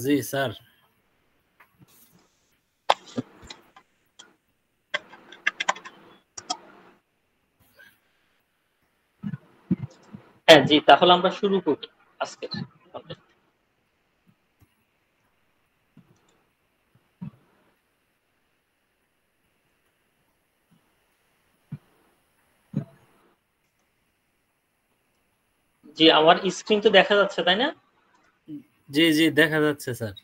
জি sir. হ্যাঁ জি, তাহলে আমরা শুরু করি আজকে। জি, আমার স্ক্রিন তো দেখা যাচ্ছে তাই না? জি জি দেখা যাচ্ছে স্যার।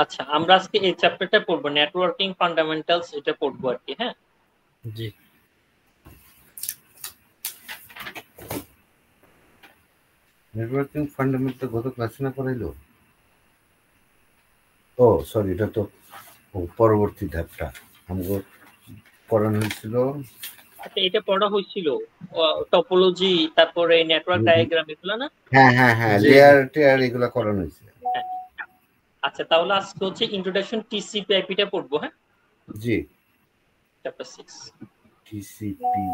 আচ্ছা, আমরা আজকে এই চ্যাপ্টারটা পড়বো, নেটওয়ার্কিং ফান্ডামেন্টালস, এটা পড়বো আর কি। হ্যাঁ জি। নেটওয়ার্কিং ফান্ডামেন্টাল গত ক্লাসে না পড়াইলো? ও সরি, এটা তো পরবর্তী ধাপটা আমাকে পড়ানো হয়েছিল। আচ্ছা, এটা পড়া হয়েছিল টপোলজি, তারপরে নেটওয়ার্ক ডায়াগ্রাম, এগুলো না? হ্যাঁ হ্যাঁ হ্যাঁ, লেয়ার টেয়ার এগুলো করানো হয়েছে। হ্যাঁ। আচ্ছা, তাহলে আজকে হচ্ছে ইন্ট্রোডাকশন টিসিপি/আইপিটা পড়বো। হ্যাঁ জি, চ্যাপ্টার 6 টিসিপি।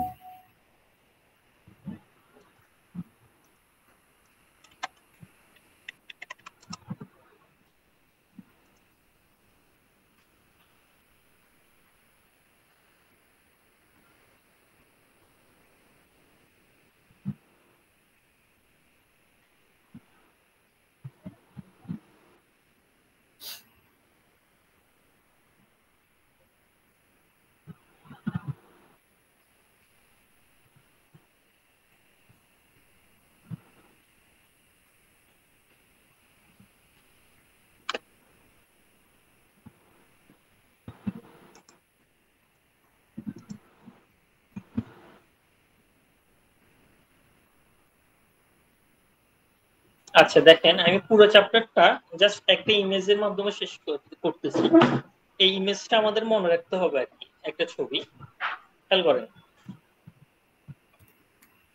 আচ্ছা দেখেন, আমি পুরো চ্যাপ্টারটা জাস্ট একটা ইমেজের মাধ্যমে শেষ করতেছি। এই ইমেজটা আমাদের মনে রাখতে হবে আর কি, একটা ছবি। খেয়াল করেন,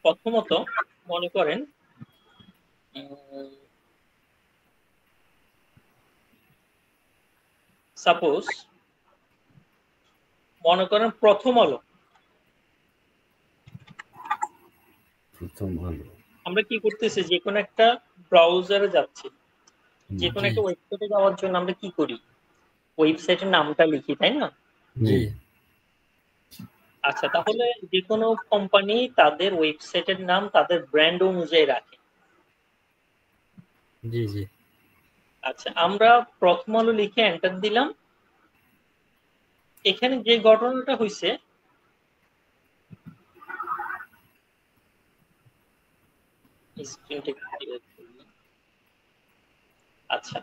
প্রথমত মনে করেন সাপোজ মনে করেন প্রথম আলো। আমরা কি করতেছি, যে কোনো একটা ব্রাউজারে যাচ্ছি, যে কোনো একটা ওয়েবসাইটে যাওয়ার জন্য আমরা কি করি, ওয়েবসাইটের নামটা লিখি, তাই না? জি। আচ্ছা, তাহলে যে কোনো কোম্পানি তাদের ওয়েবসাইটের নাম তাদের ব্র্যান্ড অনুযায়ী রাখে। জি জি। আচ্ছা, আমরা প্রথম আলো লিখে এন্টার দিলাম। এখানে যে ঘটনাটা হয়েছে, আচ্ছা,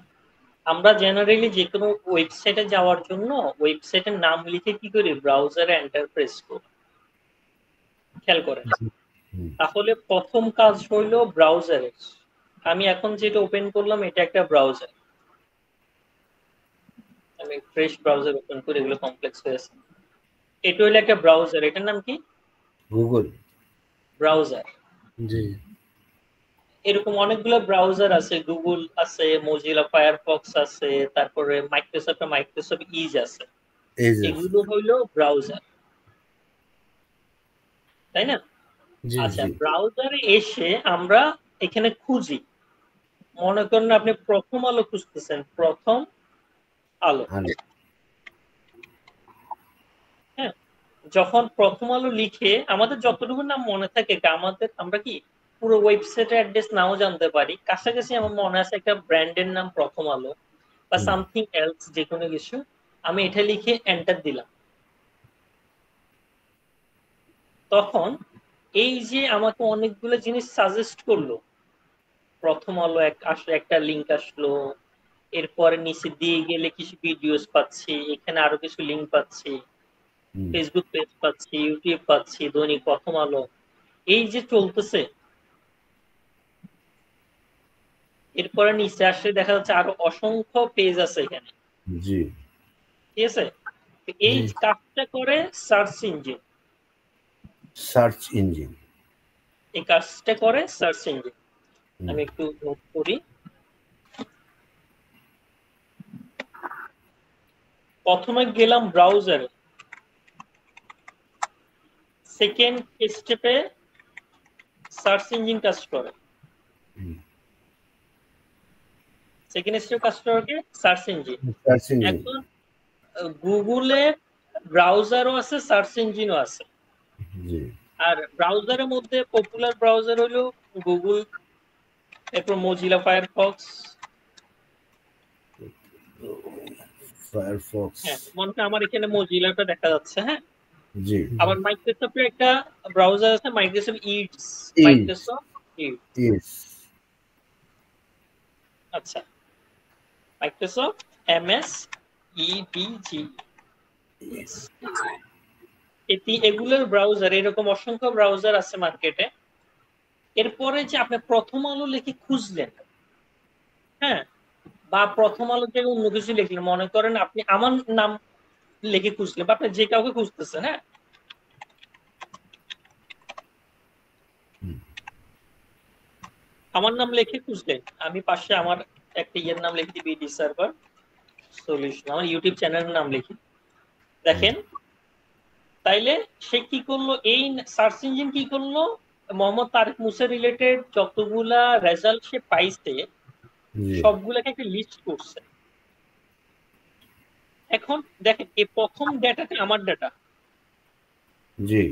আমরা জেনারেলি যে কোনো ওয়েবসাইটে যাওয়ার জন্য ওয়েবসাইটের নাম লিখে কি করি, ব্রাউজারে এন্টার প্রেস করি। খেয়াল করেন, তাহলে প্রথম কাজ হইলো ব্রাউজারের। আমি এখন যেটা ওপেন করলাম এটা একটা ব্রাউজার। আমি ফ্রেশ ব্রাউজার ওপেন করি, এগুলো কমপ্লেক্স হয়েছে। এটা হইলো একটা ব্রাউজার, এটার নাম কি? Google browser. জি। এরকম অনেকগুলো ব্রাউজার আছে, গুগল আছে, মোজিলা ফায়ারফক্স আছে, তারপরে মাইক্রোসফট ইজ আছে। এগুলো হইলো ব্রাউজার, তাই না? আচ্ছা, ব্রাউজারে এসে আমরা এখানে খুঁজি। মনে করেন আপনি প্রথম আলো খুঁজতেছেন, প্রথম আলো। হ্যাঁ, যখন প্রথম আলো লিখে আমাদের যতটুকু নাম মনে থাকে, আমরা কি পুরো ওয়েবসাইটের অ্যাড্রেস নাও জানতে পারি, কাছাকাছি আমার মনে আছে একটা ব্র্যান্ডের নাম প্রথম আলো বা সামথিং এলস, যে কোনো কিছু। আমি এটা লিখে এন্টার দিলাম, তখন এই যে আমাকে অনেকগুলো জিনিস সাজেস্ট করলো। প্রথম আলো আসলে একটা লিঙ্ক আসলো, এরপরে নিচে দিয়ে গেলে কিছু ভিডিওস পাচ্ছি, এখানে আরো কিছু লিঙ্ক পাচ্ছি, ফেসবুক পেজ পাচ্ছি, ইউটিউব পাচ্ছি, দৈনিক প্রথম আলো, এই যে চলতেছে। এরপরে নিচে আসলে দেখা যাচ্ছে আরো অসংখ্য পেজ আছে এখানে। জি, ঠিক আছে, এই কাজটা করে সার্চ ইঞ্জিন। এই কাজটা করে সার্চ ইঞ্জিন। আমি একটু নোট করি। প্রথমে গেলাম ব্রাউজারে, সেকেন্ড স্টেপে সার্চ ইঞ্জিন কাজ করে, সেকেন্ড স্টেপ কাজ করে সার্চ ইঞ্জিন। এখন গুগলে ব্রাউজারও আছে, সার্চ ইঞ্জিনও আছে। আর ব্রাউজারের মধ্যে পপুলার ব্রাউজার হলো গুগল, এরপর মোজিলা ফায়ারফক্স। হ্যাঁ, মনে হয় আমার এখানে মোজিলাটা দেখা যাচ্ছে। হ্যাঁ, জি। আবার মাইক্রোসফটের একটা ব্রাউজার আছে, মাইক্রোসফট ইডস, মাইক্রোসফট ইডস। আচ্ছা, মাইক্রোসফট এমএস ইডিজি, এগুলোর ব্রাউজার, এরকম অসংখ্য ব্রাউজার আছে মার্কেটে। এরপরে যে আপনি প্রথম আলো লিখে খুঁজলেন, হ্যাঁ, বা প্রথম আলো থেকে অন্য কিছু লিখলেন, মনে করেন আপনি আমার নাম লিখে খুঁজলেন, বা আপনি যে কাউকে খুঁজতেছেন, হ্যাঁ, আমার নাম লিখে খুঁজলেন, আমি পাশে আমার একটা ইয়ের নাম লিখে দিই, বিডি সার্ভার সলিউশন, আমার ইউটিউব চ্যানেলের নাম লিখি, দেখেন। তাইলে সে কি করলো, এই সার্চ ইঞ্জিন কি করলো, মোহাম্মদ তারেক মুসা রিলেটেড যতগুলা রেজাল্ট সে পাইছে সবগুলাকে একটা লিস্ট করছে। এখন দেখেন, এই প্রথম ডাটাটা আমার ডাটা,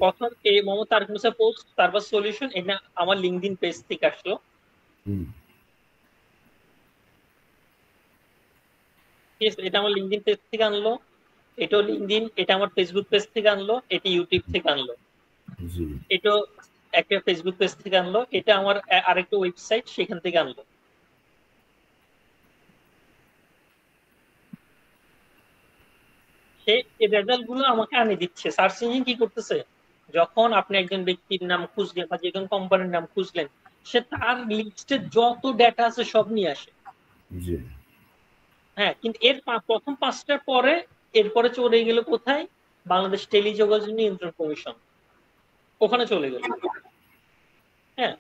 প্রথম এই মোহাম্মদ তারেক মুসা পোস্ট সার্ভার সলিউশন, এটা আমার লিঙ্কডইন পেজ থেকে আসলো। এটা আমার লিঙ্কডইন পেজ থেকে আনলো, এটাও লিঙ্কডইন, এটা আমার ফেসবুক পেজ থেকে আনলো, এটা ইউটিউব থেকে আনলো, এটা একটা ফেসবুক পেজ থেকে আনলো, এটা আমার আরেকটা ওয়েবসাইট সেখান থেকে আনলো। সে এই রেজাল্ট গুলো আমাকে আনে দিচ্ছে। সার্চ ইঞ্জিন কি করতেছে, যখন আপনি একজন ব্যক্তির নাম খুঁজলেন বা যে কোনো কোম্পানির নাম খুঁজলেন, সে তার লিস্টে যত ডেটা আছে সব নিয়ে আসে। হ্যাঁ, কিন্তু এর প্রথম 5টার পরে এরপরে চলে গেল কোথায়, বাংলাদেশ টেলিযোগাযোগ নিয়ন্ত্রণ কমিশন, ওখানে চলে গেল। হ্যাঁ,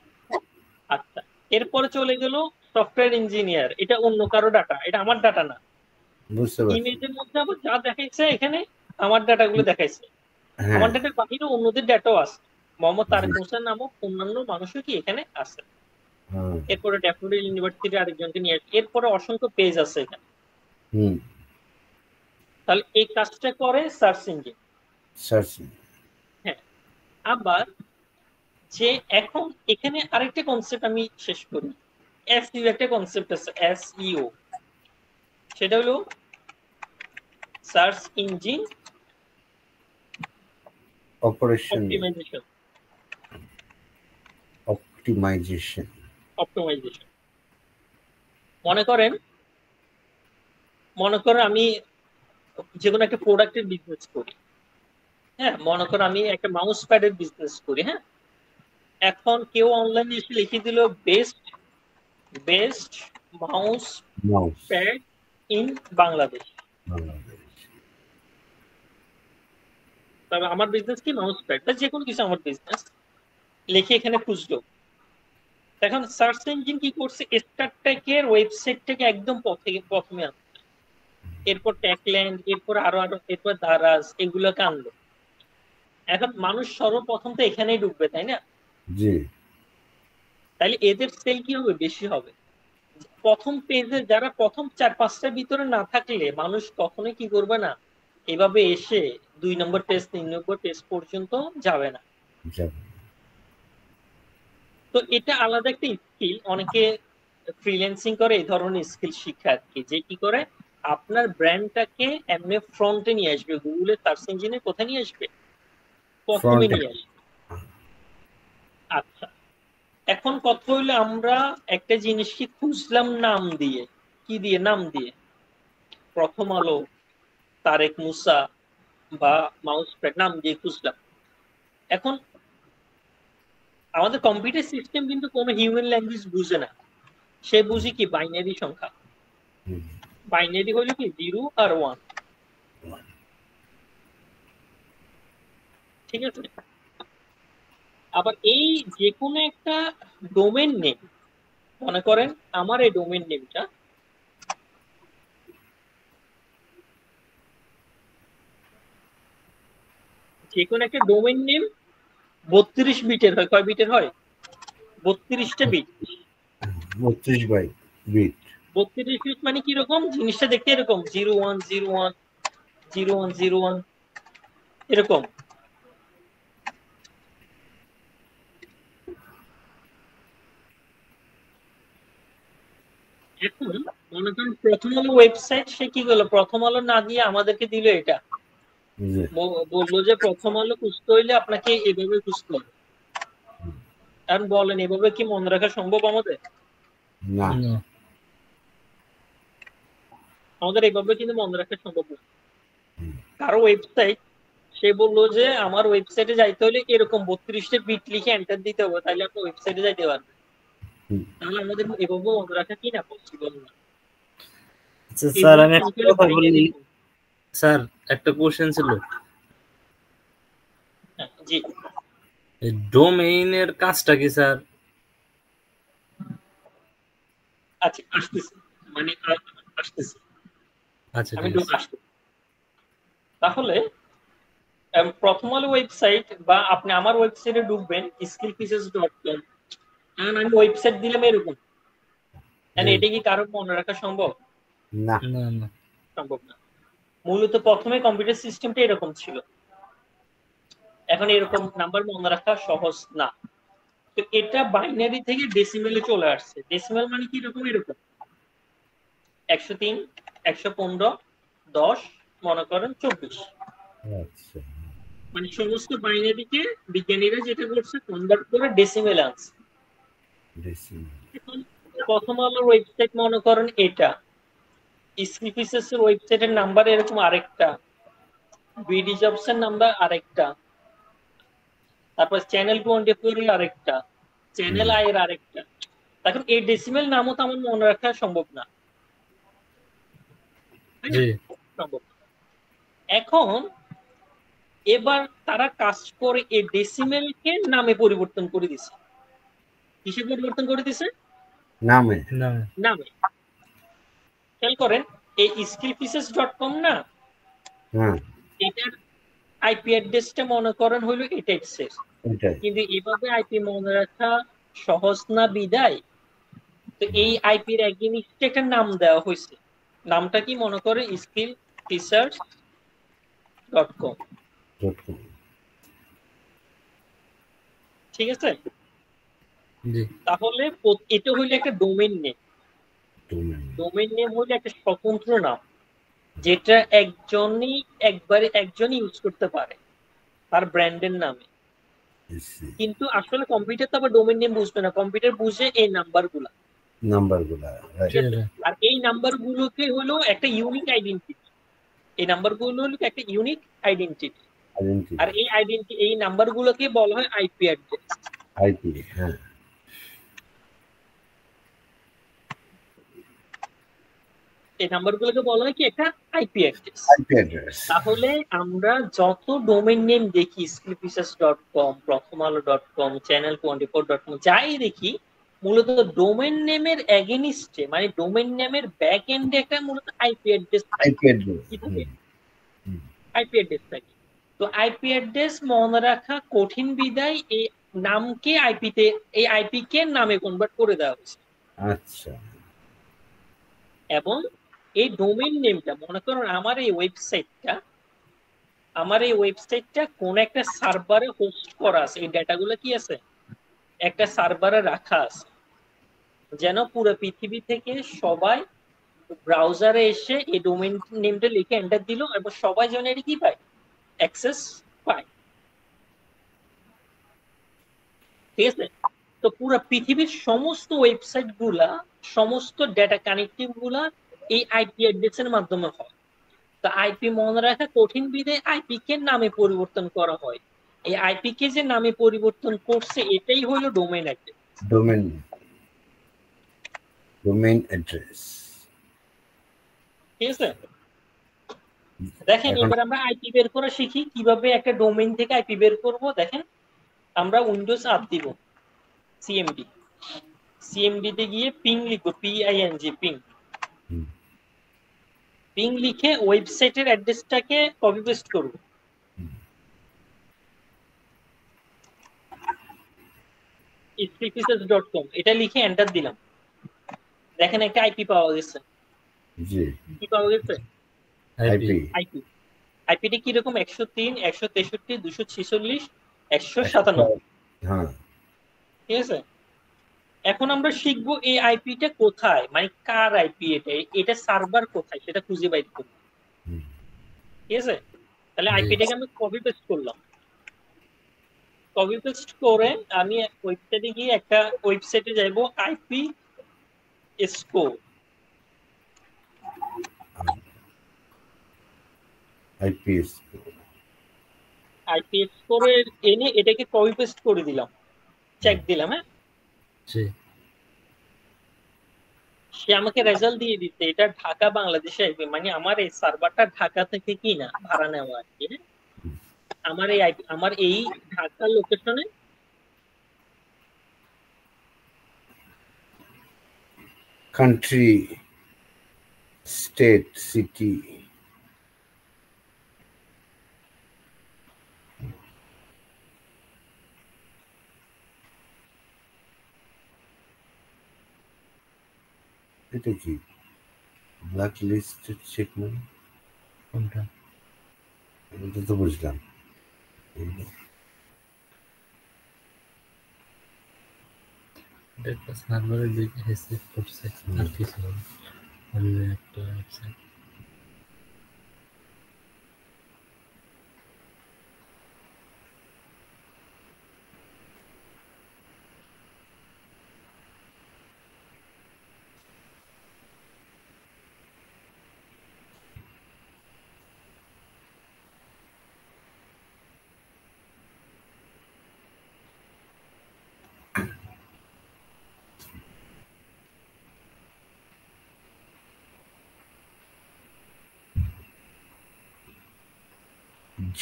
আচ্ছা, এরপরে চলে গেল সফটওয়্যার ইঞ্জিনিয়ার, এটা অন্য কারো ডাটা, এটা আমার ডাটা না। ইমেজের মধ্যে আবার যা দেখাইছে এখানে আমার ডাটা গুলো দেখাইছে, আমার ডাটার বাহিরে অন্যদের ডাটাও আছে, মোহাম্মদ তারেক মুসা নামক অন্যান্য মানুষও কি এখানে আছে। এরপরে ড্যাফোডিল ইউনিভার্সিটি আরেকজনকে নিয়ে আসছে, এরপরে অসংখ্য পেজ আছে এখানে। তাহলে এই কাজটা করে সার্চ ইঞ্জিন। হ্যাঁ, আবার যে এখন এখানে আরেকটা কনসেপ্ট আমি শেষ করি, এসইও একটা কনসেপ্ট আছে, এসইও, সেটা হলো সার্চ ইঞ্জিন অপটিমাইজেশন। মনে করেন আমি যে কোনো একটা প্রোডাক্টের বিজনেস করি, হ্যাঁ, মনে করেন আমি একটা মাউস প্যাডের বিজনেস করি। হ্যাঁ, এখন কেউ অনলাইনে এসে লিখে দিল best mouse pad in Bangladesh, তবে আমার বিজনেস কি মাউস প্যাড বা যে কোনো কিছু আমার বিজনেস, লিখে এখানে খুঁজলো। এখন সার্চ ইঞ্জিন কি করছে, স্টারটেকের ওয়েবসাইট থেকে একদম প্রথমে আনছে, এরপর ট্যাগল্যান্ড, এরপর আরো এরপর দারাজ, এগুলোকে আনলো। এখন মানুষ সর্বপ্রথম তো এখানেই ঢুকবে, তাই না? তাহলে এদের সেল কি হবে, বেশি হবে। প্রথম পেজে যারা প্রথম 4-5টার ভিতরে না থাকলে মানুষ কখনোই কি করবে না, এভাবে এসে 2 নম্বর পেজ 3 নম্বর পেজ পর্যন্ত যাবে না। তো এটা আলাদা একটা স্কিল, অনেকে ফ্রিল্যান্সিং করে এই ধরনের স্কিল শিখে আর কি, যে কি করে আপনার ব্র্যান্ডটাকে এমনি ফ্রন্টে নিয়ে আসবে, গুগলের সার্চ ইঞ্জিনে কোথায় নিয়ে আসবে, প্রথমে নিয়ে আসবে। আচ্ছা, এখন কথা হইলো আমরা একটা জিনিসকে খুঁজলাম নাম দিয়ে, কি দিয়ে, নাম দিয়ে, প্রথম আলো, তারেক মুসা বা মাউস প্যাড নাম দিয়ে খুঁজলাম। এখন আমাদের কম্পিউটার সিস্টেম কিন্তু কোনো হিউম্যান ল্যাঙ্গুয়েজ বুঝে না, সে বুঝি কি বাইনারি সংখ্যা, বাইনারি হলো কি 0 আর 1, ঠিক আছে? আবার এই যে কোনো একটা ডোমেন নেম, মনে করেন আমার এই ডোমেন নেমটা যে কোনো একটা ডোমেইন নেম 32 বিটের হয়। কয় বিটের হয়? 32টা বিট। 32 byte bit. 32 বিট মানে কি রকম? জিনিসটা দেখতে এরকম 0101 0101 এরকম। এখন মনে করেন প্রথম আলো ওয়েবসাইট, সে কি করলো? প্রথম আলো না দিয়ে আমাদেরকে দিল এটা, বললো যে প্রথম আলো খুঁজতে হইলে আপনাকে এভাবে খুঁজতে হবে। কারণ বলেন এভাবে কি মনে রাখা সম্ভব আমাদের? না, আমাদের এইভাবে কিন্তু মনে রাখা সম্ভব না। কারো ওয়েবসাইট, সে বললো যে আমার ওয়েবসাইটে যাইতে হলে এরকম 32টা বিট লিখে এন্টার দিতে হবে, তাহলে আপনি ওয়েবসাইটে যাইতে পারবেন। তাহলে আমাদের এভাবে মনে রাখা কি না পসিবল না। আচ্ছা স্যার, আমি একটা কথা বলি। স্যার একটা কোশ্চেন ছিল। জি, ডোমেইনের কাজটা কি স্যার? আচ্ছা আসতেছে, মানে আসতেছে, আচ্ছা আমি ঠিক আছে। আসতেছি। তাহলে প্রথম আলো ওয়েবসাইট বা আপনি আমার ওয়েবসাইটে ঢুকবেন skillpieces.com, এখন আমি ওয়েবসাইট দিলাম এরকম, এটা কি কারো মনে রাখা সম্ভব? না, না না, সম্ভব না। মূলত প্রথমে কম্পিউটার সিস্টেমটা এরকম ছিল, এখন এরকম নাম্বার মনে রাখা সহজ না। তো এটা বাইনারি থেকে ডেসিমেলে চলে আসছে। ডেসিমেল মানে কি রকম? এরকম 103, 115, 10, মনে করেন 24। আচ্ছা, মানে সমস্ত বাইনারিকে বিজ্ঞানীরা যেটা করছে কনভার্ট করে ডেসিমেল আনছে। প্রথম আলোর ওয়েবসাইট মনে করেন এটা, স্কিপিসেস এর ওয়েবসাইটের নাম্বার এরকম আরেকটা, বিডি জবস এর নাম্বার আরেকটা, তারপর চ্যানেল 24 এর আরেকটা, চ্যানেল আই এর আরেকটা। এখন এই ডেসিমেল নামও তো আমার মনে রাখা সম্ভব না। জি সম্ভব। এখন এবার তারা কাজ করে এই ডেসিমেলকে নামে পরিবর্তন করে দিছে। কিসে পরিবর্তন করে দিছে? নামে। নামে। খেয়াল করেন, এই skillpieces.com না, এটার আইপি অ্যাড্রেসটা মনে করেন হইলো এটা এক্সেস, কিন্তু এভাবে আইপি মনে রাখা সহজ না বিদায় তো এই আইপির এগেইনস্টে একটা নাম দেওয়া হয়েছে। নামটা কি মনে করেন? skillpieces.com। ঠিক আছে? তাহলে এটা হইলো একটা ডোমেইন নেম। ডোমেইন নেম হইলো একটা স্বতন্ত্র নাম, যেটা একজনই ইউজ করতে পারে তার ব্র্যান্ডের নামে। কিন্তু আসলে কম্পিউটার তো আবার ডোমেইন নেম বুঝবে না, কম্পিউটার বুঝে এই নাম্বারগুলা। আর এই নাম্বারগুলোকে হলো একটা ইউনিক আইডেন্টিটি। এই নাম্বারগুলো হলো একটা ইউনিক আইডেন্টিটি। আর এই নাম্বারগুলোকে বলা হয় আইপি অ্যাড্রেস। হ্যাঁ। এই নাম্বারগুলোকে বলা হয় কি? একটা আইপি অ্যাড্রেস। তাহলে আমরা যত ডোমেইন নেম দেখি, skillpieces.com, prothomalo.com, channel24.com, যাই দেখি, মূলত ডোমেইন নেমের এগেইনস্টে, মানে ডোমেইন নেমের ব্যাক এন্ডে একটা মূলত আইপি অ্যাড্রেস থাকে। আইপি অ্যাড্রেস থাকে। তো আইপি অ্যাড্রেস মনে রাখা কঠিন বিদায় এই নামকে এই আইপি কে নামে কনভার্ট করে দেওয়া হয়েছে। আচ্ছা। এবং এই ডোমেইন নেমটা, মনে করুন আমার এই ওয়েবসাইটটা কোন একটা সার্ভারে হোস্ট করা আছে, এই ডেটাগুলো কি আছে একটা সার্ভারে রাখা আছে, যেন পুরো পৃথিবী থেকে সবাই ব্রাউজারে এসে এই ডোমেইন নেমটা লিখে এন্টার দিল এবং সবাই যেন এটা কি পায়? অ্যাক্সেস পায়। ঠিক আছে? তো পুরো পৃথিবীর সমস্ত ওয়েবসাইট গুলা, সমস্ত ডেটা কানেক্টিভ গুলা এই আইপি অ্যাড্রেসের মাধ্যমে হয়। তো আইপি মনে রাখা কঠিন বিধায় আইপি কে নামে পরিবর্তন করা হয়। এই আইপি কে যে নামে পরিবর্তন করছে এটাই হলো ডোমেইন অ্যাড্রেস। Domain address. ঠিক আছে? দেখেন এবার আমরা আইপি বের করা শিখি। কিভাবে একটা ডোমেইন থেকে আইপি বের করব। দেখেন, আমরা উইন্ডোজ আপ দিব, সিএমডি তে গিয়ে পিং লিখব, PING, পিং লিখে ওয়েবসাইটের অ্যাড্রেসটাকে কপি পেস্ট করব। skillfeatures.com এটা লিখে এন্টার দিলাম, দেখেন একটা আইপি পাওয়া গেছে। জি কি পাওয়া গেছে? IP IP. আইপিটি কিরকম? 103, 163, 246, 197। হ্যাঁ ঠিক আছে, এখন আমরা শিখবো এই আইপিটা কোথায়, মানে কার আইপি, এটা সার্ভার কোথায় সেটা খুঁজে বাইর করবো। ঠিক আছে, তাহলে আইপিটাকে আমি কপি পেস্ট করলাম। কপি পেস্ট করে আমি ওয়েবসাইটে গিয়ে একটা ওয়েবসাইটে যাইব, আইপি স্কোর। আইপি আইপি স্কোরে এনে এটাকে কপি পেস্ট করে দিলাম, চেক দিলাম। হ্যাঁ, সে আমাকে রেজাল্ট দিয়ে দিচ্ছে এটা ঢাকা বাংলাদেশে আইপি, মানে আমার এই সার্ভারটা ঢাকা থেকে কি না ভাড়া নেওয়া আর কি। আমার এই আইপি, আমার এই ঢাকা লোকেশনে কান্ট্রি স্টেট সিটি এটা কি ব্ল্যাক লিস্টেড চেকমেন্ট কোনটা? এটা তো বুঝলাম। একটা সার্ভারে দুইটা রিসিভ করছে আর কিছু না, অন্য একটা ওয়েবসাইট।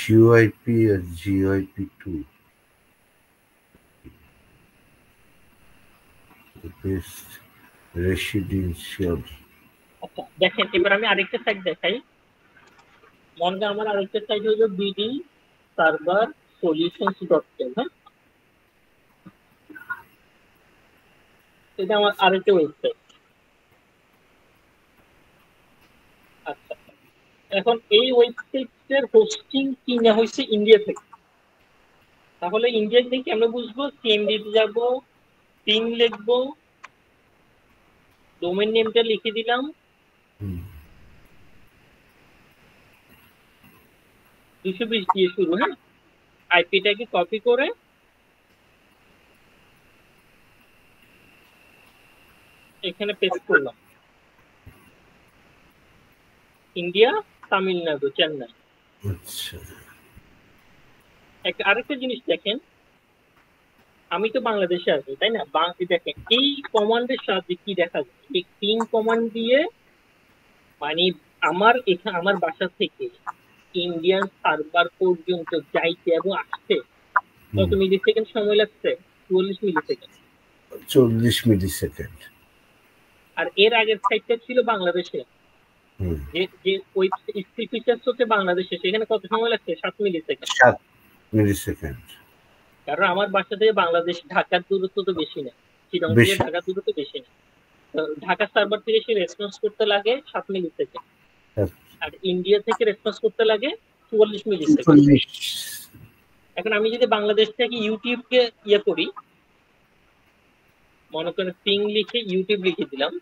জিওআইপি আর জিওআইপি2 বেস্ট রেসিডেন্সিয়াল। আচ্ছা দেখেন, এবার আমি আরেকটা সাইট দেখাই। মনে করেন আমার আরেকটা সাইট হলো বিডি সার্ভার সলিউশনস.কম। হ্যাঁ, এটা আমার আরেকটা ওয়েবসাইট। আচ্ছা, এখন এই ওয়েবসাইটের হোস্টিং কিনা হয়েছে ইন্ডিয়া থেকে। তাহলে ইন্ডিয়া থেকে আমরা বুঝবো, সিএমডি তে যাবো, পিং লিখবো, ডোমেন নেমটা লিখে দিলাম 220 দিয়ে শুরু। হ্যাঁ, আইপিটাকে কপি করে এখানে পেস্ট করলাম, ইন্ডিয়া, তামিলনাড়ু, চেন্নাই। আচ্ছা আরেকটা জিনিস দেখেন, আমি তো বাংলাদেশে আছি তাই না, দেখেন এই কমান্ডের সাহায্যে কি দেখা যায়, এই পিং কমান্ড দিয়ে মানে আমার বাসা থেকে ইন্ডিয়ান সার্ভার পর্যন্ত যাইতে এবং আসতে কত মিলি সেকেন্ড সময় লাগছে? 44 মিলি সেকেন্ড। 40 মিলি সেকেন্ড। আর এর আগের সাইটটা ছিল বাংলাদেশে, যে ওই স্কিল ফিচার্স হচ্ছে বাংলাদেশে, সেখানে কত সময় লাগছে? 7 মিলি সেকেন্ড। 7 মিলি সেকেন্ড। কারণ আমার বাসা থেকে বাংলাদেশ ঢাকার দূরত্ব তো বেশি না, চিটাগং থেকে ঢাকার দূরত্ব বেশি না। ঢাকা সার্ভার থেকে সে রেসপন্স করতে লাগে 7 মিলি সেকেন্ড, আর ইন্ডিয়া থেকে রেসপন্স করতে লাগে 44 মিলি সেকেন্ড। এখন আমি যদি বাংলাদেশ থেকে ইউটিউবকে ইয়ে করি, মনে করেন পিং লিখে ইউটিউব লিখে দিলাম।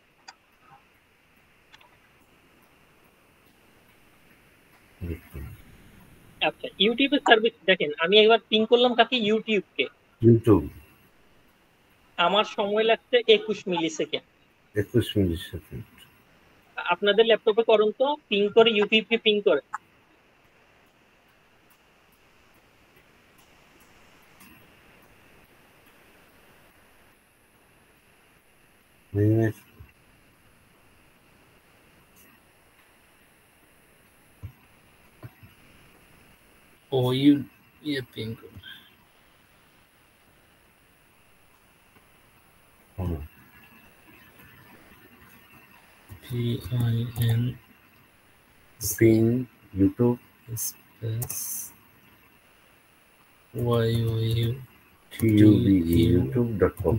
আচ্ছা, ইউটিউবের সার্ভিস দেখেন, আমি একবার পিং করলাম কাকে? ইউটিউবকে। ইউটিউব আমার সময় লাগছে 21 মিলি সেকেন্ড। 21 মিলি সেকেন্ড। আপনাদের ল্যাপটপে করুন তো, পিং করে ইউটিউবকে পিং করে। ও ইয়ে পিং করে। PIN ping YouTube space YOU TUBE.youtube.com .com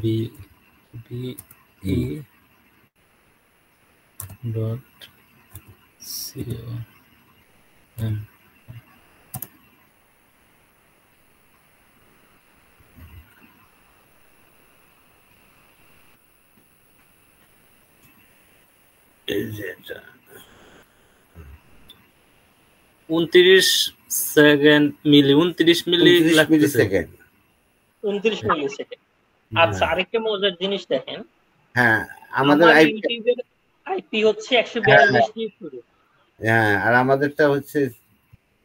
এই যে এটা 29 second milli 29 milli 29 milli second 29 milli second. আচ্ছা, আরেকটা মজার জিনিস দেখেন, হ্যাঁ আমাদের ইউটিউবের আইপি হচ্ছে 142 দিয়ে শুরু। হ্যাঁ, আর আমাদেরটা হচ্ছে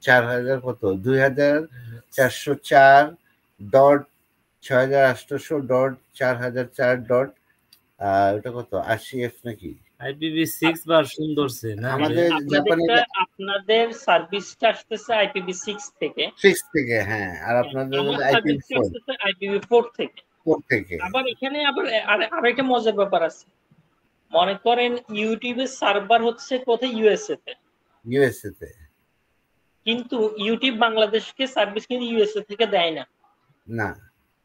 4000 কত 2404.6800.4004 ডট ওটা কত 80F নাকি IPv6 ভার্সন ধরছে না আমাদের জাপানি আপনাদের সার্ভিসটা আসতেছে IPv6 থেকে 6 থেকে, হ্যাঁ, আর আপনাদের IPv4 IPv4 থেকে। 4 থেকে। আবার এখানে আবার আরেকটা মজার ব্যাপার আছে, মনে করেন ইউটিউবের সার্ভার হচ্ছে কোথায় ইউএসএ তে, কিন্তু ইউটিউব বাংলাদেশকে সার্ভিস কিন্তু ইউএসএ থেকে দেয় না। না,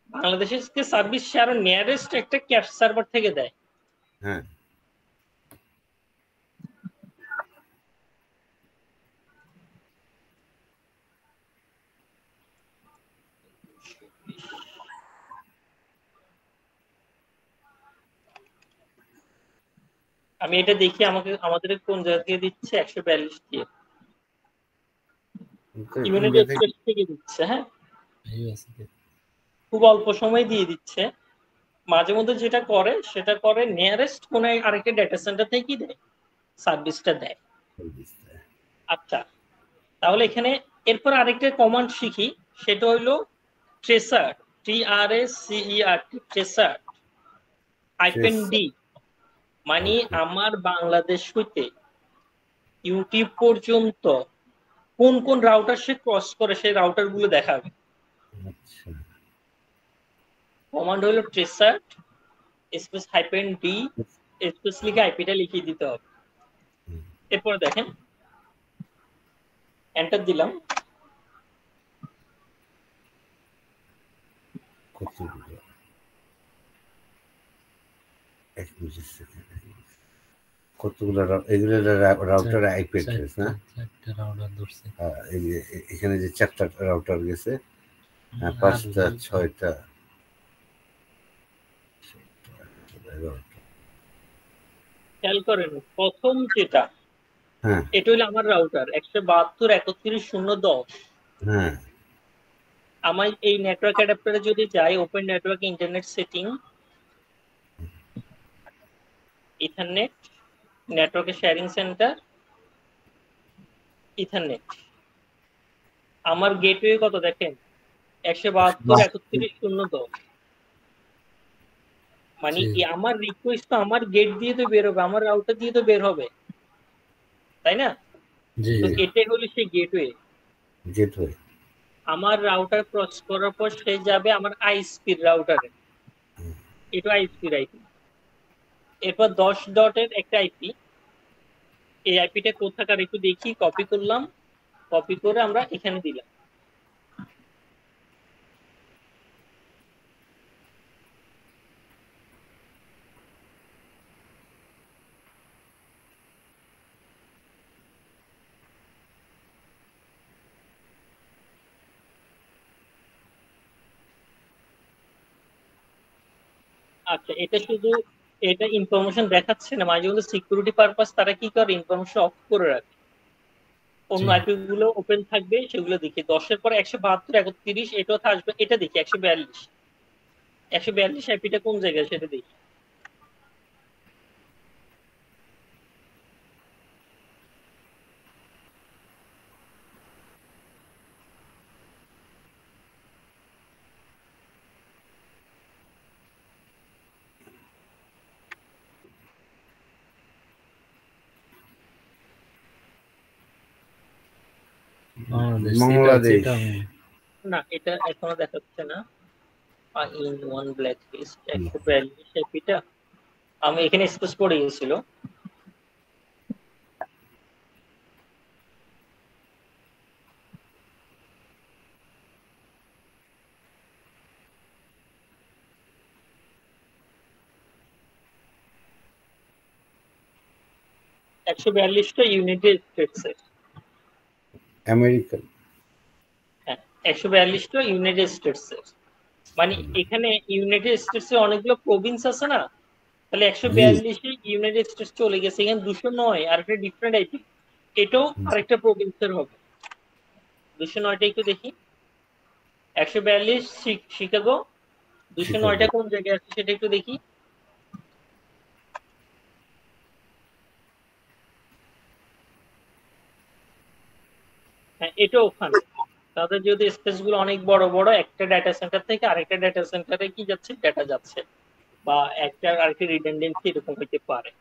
বাংলাদেশকে সার্ভিস আরো নিয়ারেস্ট একটা ক্যাশ সার্ভার থেকে দেয়। হ্যাঁ, আমি এটা দেখি আমাদের কোন জায়গা থেকে দিচ্ছে 142 দিয়ে ইউনাইটেড স্টেটস থেকে দিচ্ছে। হ্যাঁ, খুব অল্প সময় দিয়ে দিচ্ছে। মাঝে মধ্যে যেটা করে সেটা করে নিয়ারেস্ট কোন আরেকটা ডেটা সেন্টার থেকেই দেয়, সার্ভিসটা দেয়। আচ্ছা, তাহলে এখানে এরপর আরেকটা কমান্ড শিখি, সেটা হইলো ট্রেসার, TRACER, ট্রেসার -D, মানে আমার বাংলাদেশ হইতে ইউটিউব পর্যন্ত কোন কোন রাউটার সে ক্রস করে সেই রাউটার গুলো দেখাবে। কমান্ড হলো ট্রেসার স্পেস -D স্পেস লিখে আইপিটা লিখিয়ে দিতে হবে। এরপর দেখেন এন্টার দিলাম, কতগুলো এগুলো রাউটার আইপি অ্যাড্রেস না, এখানে যে 4টা রাউটার গেছে, 5টা 6টা খেয়াল করেন প্রথম যেটা, এটা হলো আমার রাউটার 172.31.0.10। হ্যাঁ, আমার এই নেটওয়ার্ক অ্যাডাপ্টারে যদি যাই, open network internet setting, ethernet, নেটওয়ার্কের শেয়ারিং সেন্টার, ইথারনেট, আমার গেটওয়ে কত দেখেন 172.31.0.10। মানে আমার রিকোয়েস্ট তো আমার গেট দিয়ে তো বের হবে, আমার রাউটার দিয়ে তো বের হবে, তাই না? তো এটাই হলো সেই গেটওয়ে। আমার রাউটার ক্রস করার পর সে যাবে আমার আইএসপি রাউটারে, এটা আইএসপি আইপি। এরপর 10 ডটের একটা আইপি, এই আইপিটা কোথাকার একটু দেখি, কপি করলাম, কপি করে আমরা এখানে দিলাম। আচ্ছা, এটা শুধু এটা ইনফরমেশন দেখাচ্ছে না, মাঝে মধ্যে সিকিউরিটি পারপাস তারা কি করে ইনফরমেশন অফ করে রাখে, অন্য আইপি গুলো ওপেন থাকবে সেগুলো দেখি। 10-এর পরে 172.31 এটাও থাকবে, এটা দেখি 142 আইপিটা কোন জায়গায় সেটা দেখি। বাংলাদেশ না, এটা এখনো দেখাচ্ছে না। ইন ওয়ান ব্ল্যাক লিস্ট 142 আইপিটা আমি এখানে স্পেস পড়ে গেছিল। 142টা ইউনাইটেড স্টেটসের। আমেরিকান। হ্যাঁ, 142টা ইউনাইটেড স্টেটসের। মানে এখানে ইউনাইটেড স্টেটসে অনেকগুলো প্রভিন্স আছে না, তাহলে 142 ইউনাইটেড স্টেটস চলে গেছে, এখানে 209 আর একটা ডিফারেন্ট আইপি, এটাও আরেকটা প্রভিন্সের হবে। 209টা একটু দেখি। 142 শিকাগো, 209টা কোন জায়গায় আছে সেটা একটু দেখি। হ্যাঁ, এটা ওখানে। তাদের যদি স্পেস গুলো অনেক বড় বড়, একটা ডাটা সেন্টার থেকে আরেকটা ডাটা সেন্টারে কি যাচ্ছে, ডাটা যাচ্ছে, বা একটা আরেকটা রিডান্ডেন্সি এরকম হতে পারে।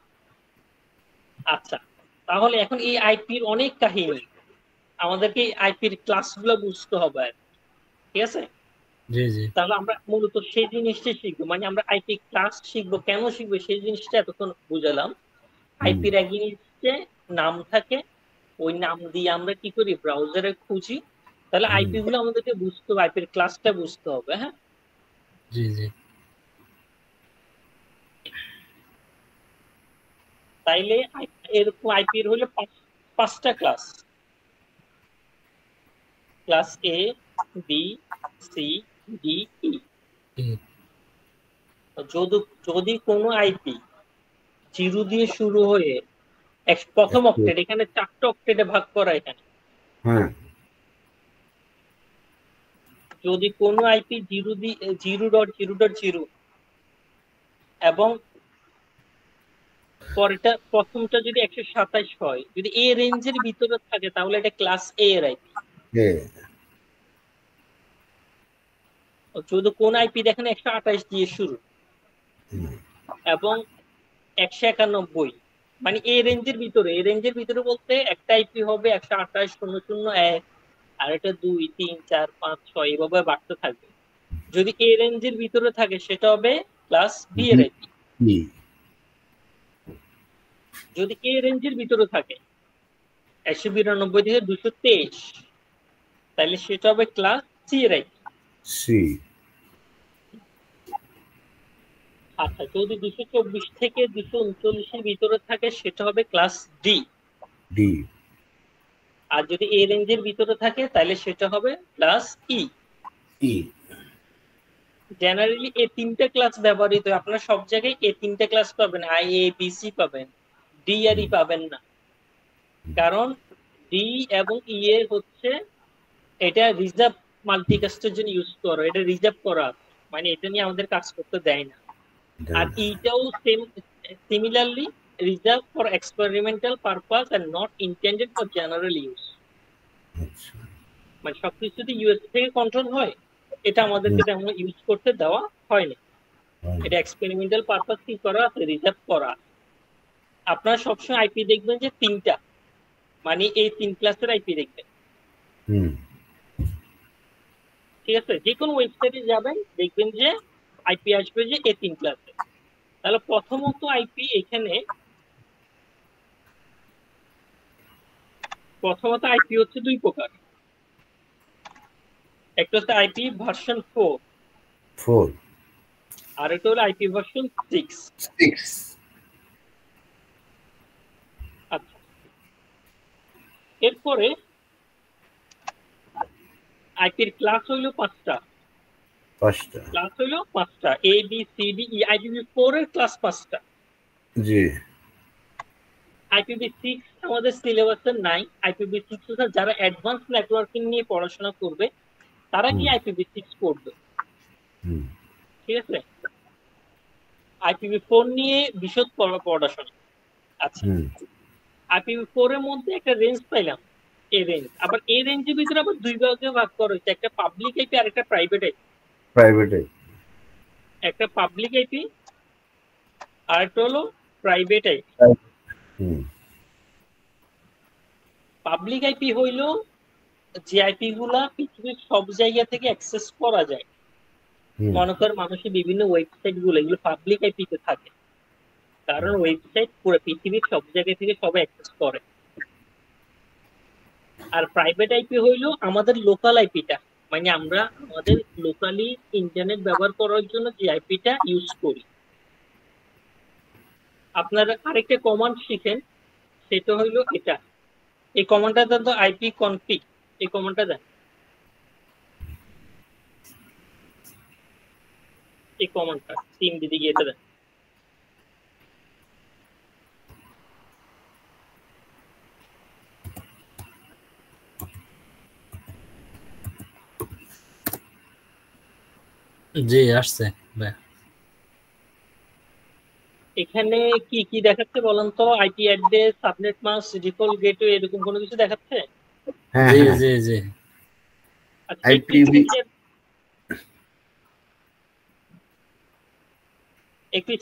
আচ্ছা, তাহলে এখন এই আইপির অনেক কাহিনী, আমাদেরকে এই আইপির ক্লাসগুলো বুঝতে হবে, ঠিক আছে? জি জি। তাহলে আমরা মূলত সেই জিনিসটা শিখবো, মানে আমরা আইপি ক্লাস শিখবো, কেন শিখবো সেই জিনিসটা এতক্ষণ বুঝালাম। আইপির এক জিনিসে নাম থাকে, ওই নাম দিয়ে আমরা কি করি, ব্রাউজারে খুঁজি, তাহলে আইপি গুলো আমাদেরকে বুঝতে হবে, আইপির ক্লাসটা বুঝতে হবে। হ্যাঁ, জি জি। তাইলে এরকম আইপির হলো 5টা ক্লাস, ক্লাস এ, বি, সি, ডি, ই। যদি কোনো আইপি 0 দিয়ে শুরু হয়ে প্রথম অক্টেট, এখানে 4টা অক্টেটে ভাগ করা, এখানে যদি কোনো আইপি 0.0.0 এবং পরেরটা প্রথমটা যদি 127 হয়, যদি এ রেঞ্জের ভিতরে থাকে তাহলে এটা ক্লাস এ এর আইপি। যদি কোন আইপি দেখেন 128 দিয়ে শুরু এবং 191, মানে এ রেঞ্জের ভিতরে, এ রেঞ্জের ভিতরে বলতে একটা আইপি হবে 128.0.0.1, আর এটা 2, 3, 4, 5, 6 এভাবে বাড়তে থাকবে। যদি এ রেঞ্জের ভিতরে থাকে সেটা হবে ক্লাস বি এর আইপি। যদি এ রেঞ্জের ভিতরে থাকে 192 থেকে 223, তাহলে সেটা হবে ক্লাস সি এর আইপি। আচ্ছা, যদি 224 থেকে 239 এর ভিতরে থাকে সেটা হবে ক্লাস ডি। আর যদি এ রেঞ্জের ভিতরে থাকে তাহলে সেটা হবে ক্লাস ই। জেনারেলি এই 3টা ক্লাস ব্যবহৃত হয়, আপনারা সব জায়গায় এই 3টা ক্লাস পাবেন, আই, এ, বি, সি পাবেন, ডি আর ই পাবেন না। কারণ ডি এবং ই এর হচ্ছে এটা রিজার্ভ মাল্টিকাস্টের জন্য ইউজ করা, এটা রিজার্ভ করা, মানে এটা নিয়ে আমাদের কাজ করতে দেয় না। আর ইটাও similarly reserve for experimental purpose and not intended for general use. মানে সবকিছু যদি ইউএস থেকে কন্ট্রোল হয়, এটা আমাদেরকে তেমন ইউজ করতে দেওয়া হয় না, এটা এক্সপেরিমেন্টাল পারপাস কি করা আছে, রিজার্ভ করা। আপনারা সবসময় আইপি দেখবেন যে 3টা, মানে এই 3 ক্লাসের আইপি দেখবেন, ঠিক আছে? যে কোনো ওয়েবসাইটে যাবেন দেখবেন যে আইপি আসবে যে এই 3 ক্লাসে। তাহলে প্রথমত আইপি এখানে, প্রথমত আইপি হচ্ছে 2 প্রকার, একটা হচ্ছে আইপি ভার্সন 4 আর একটা হলো আইপি ভার্সন 6। আচ্ছা, এরপরে আইপির ক্লাস হইলো 5টা, ক্লাস হইলো 5টা, A B C D E. IPv4 এর ক্লাস 5টা। জি। IPv6 আমাদের সিলেবাসে নাই। IPv6 যারা অ্যাডভান্স নেটওয়ার্কিং নিয়ে পড়াশোনা করবে তারা কি IPv6 পড়বে, ঠিক আছে? IPv4 নিয়ে বিশদ পড়াশোনা। আচ্ছা, IPv4 এর মধ্যে একটা রেঞ্জ পাইলাম, এই রেঞ্জ, আবার এই রেঞ্জের ভিতরে আবার 2 ভাগে ভাগ করা হয়েছে, একটা পাবলিক আইপি আর একটা প্রাইভেট আইপি। একটা পাবলিক আইপি আর একটা হলো প্রাইভেট আইপি। পাবলিক আইপি হইলো যে আইপি গুলা পৃথিবীর সব জায়গা থেকে অ্যাক্সেস করা যায়। মনে কর মানুষের বিভিন্ন ওয়েবসাইট গুলো, এগুলো পাবলিক আইপিতে থাকে, কারণ ওয়েবসাইট পুরো পৃথিবীর সব জায়গা থেকে সবাই অ্যাক্সেস করে। আর প্রাইভেট আইপি হইলো আমাদের লোকাল আইপিটা, মানে আমরা আমাদের লোকালি ইন্টারনেট ব্যবহার করার জন্য যে আইপিটা ইউজ করি। আপনারা আরেকটা কমান্ড শিখেন, সেটা হইলো এটা। এই কমান্ডটা দেন তো, আইপি কনফিগ, এই কমান্ডটা দেন। এই কমান্ডটা টিম দিদি গিয়ে এটা দেন। জি আসছে ভাই। এখানে কি কি দেখাচ্ছে বলেন তো? IP address, subnet mask, default gateway, এরকম কোনো কিছু দেখাচ্ছে? হ্যাঁ জি হ্যাঁ জি জি। আচ্ছা একটু আইপিভি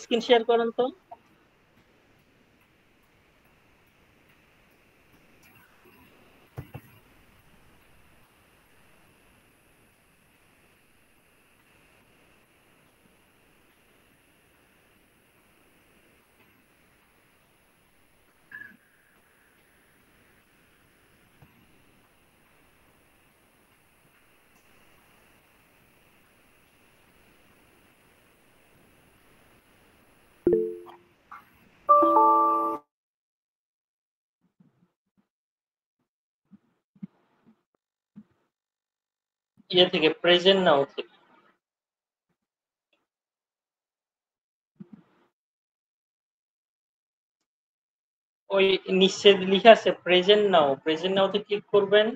স্ক্রিন শেয়ার করেন তো। ইয়ে থেকে, প্রেজেন্ট নাও থেকে। ওই নিচে লিখা আছে প্রেজেন্ট নাও, প্রেজেন্ট নাওতে ক্লিক করবেন,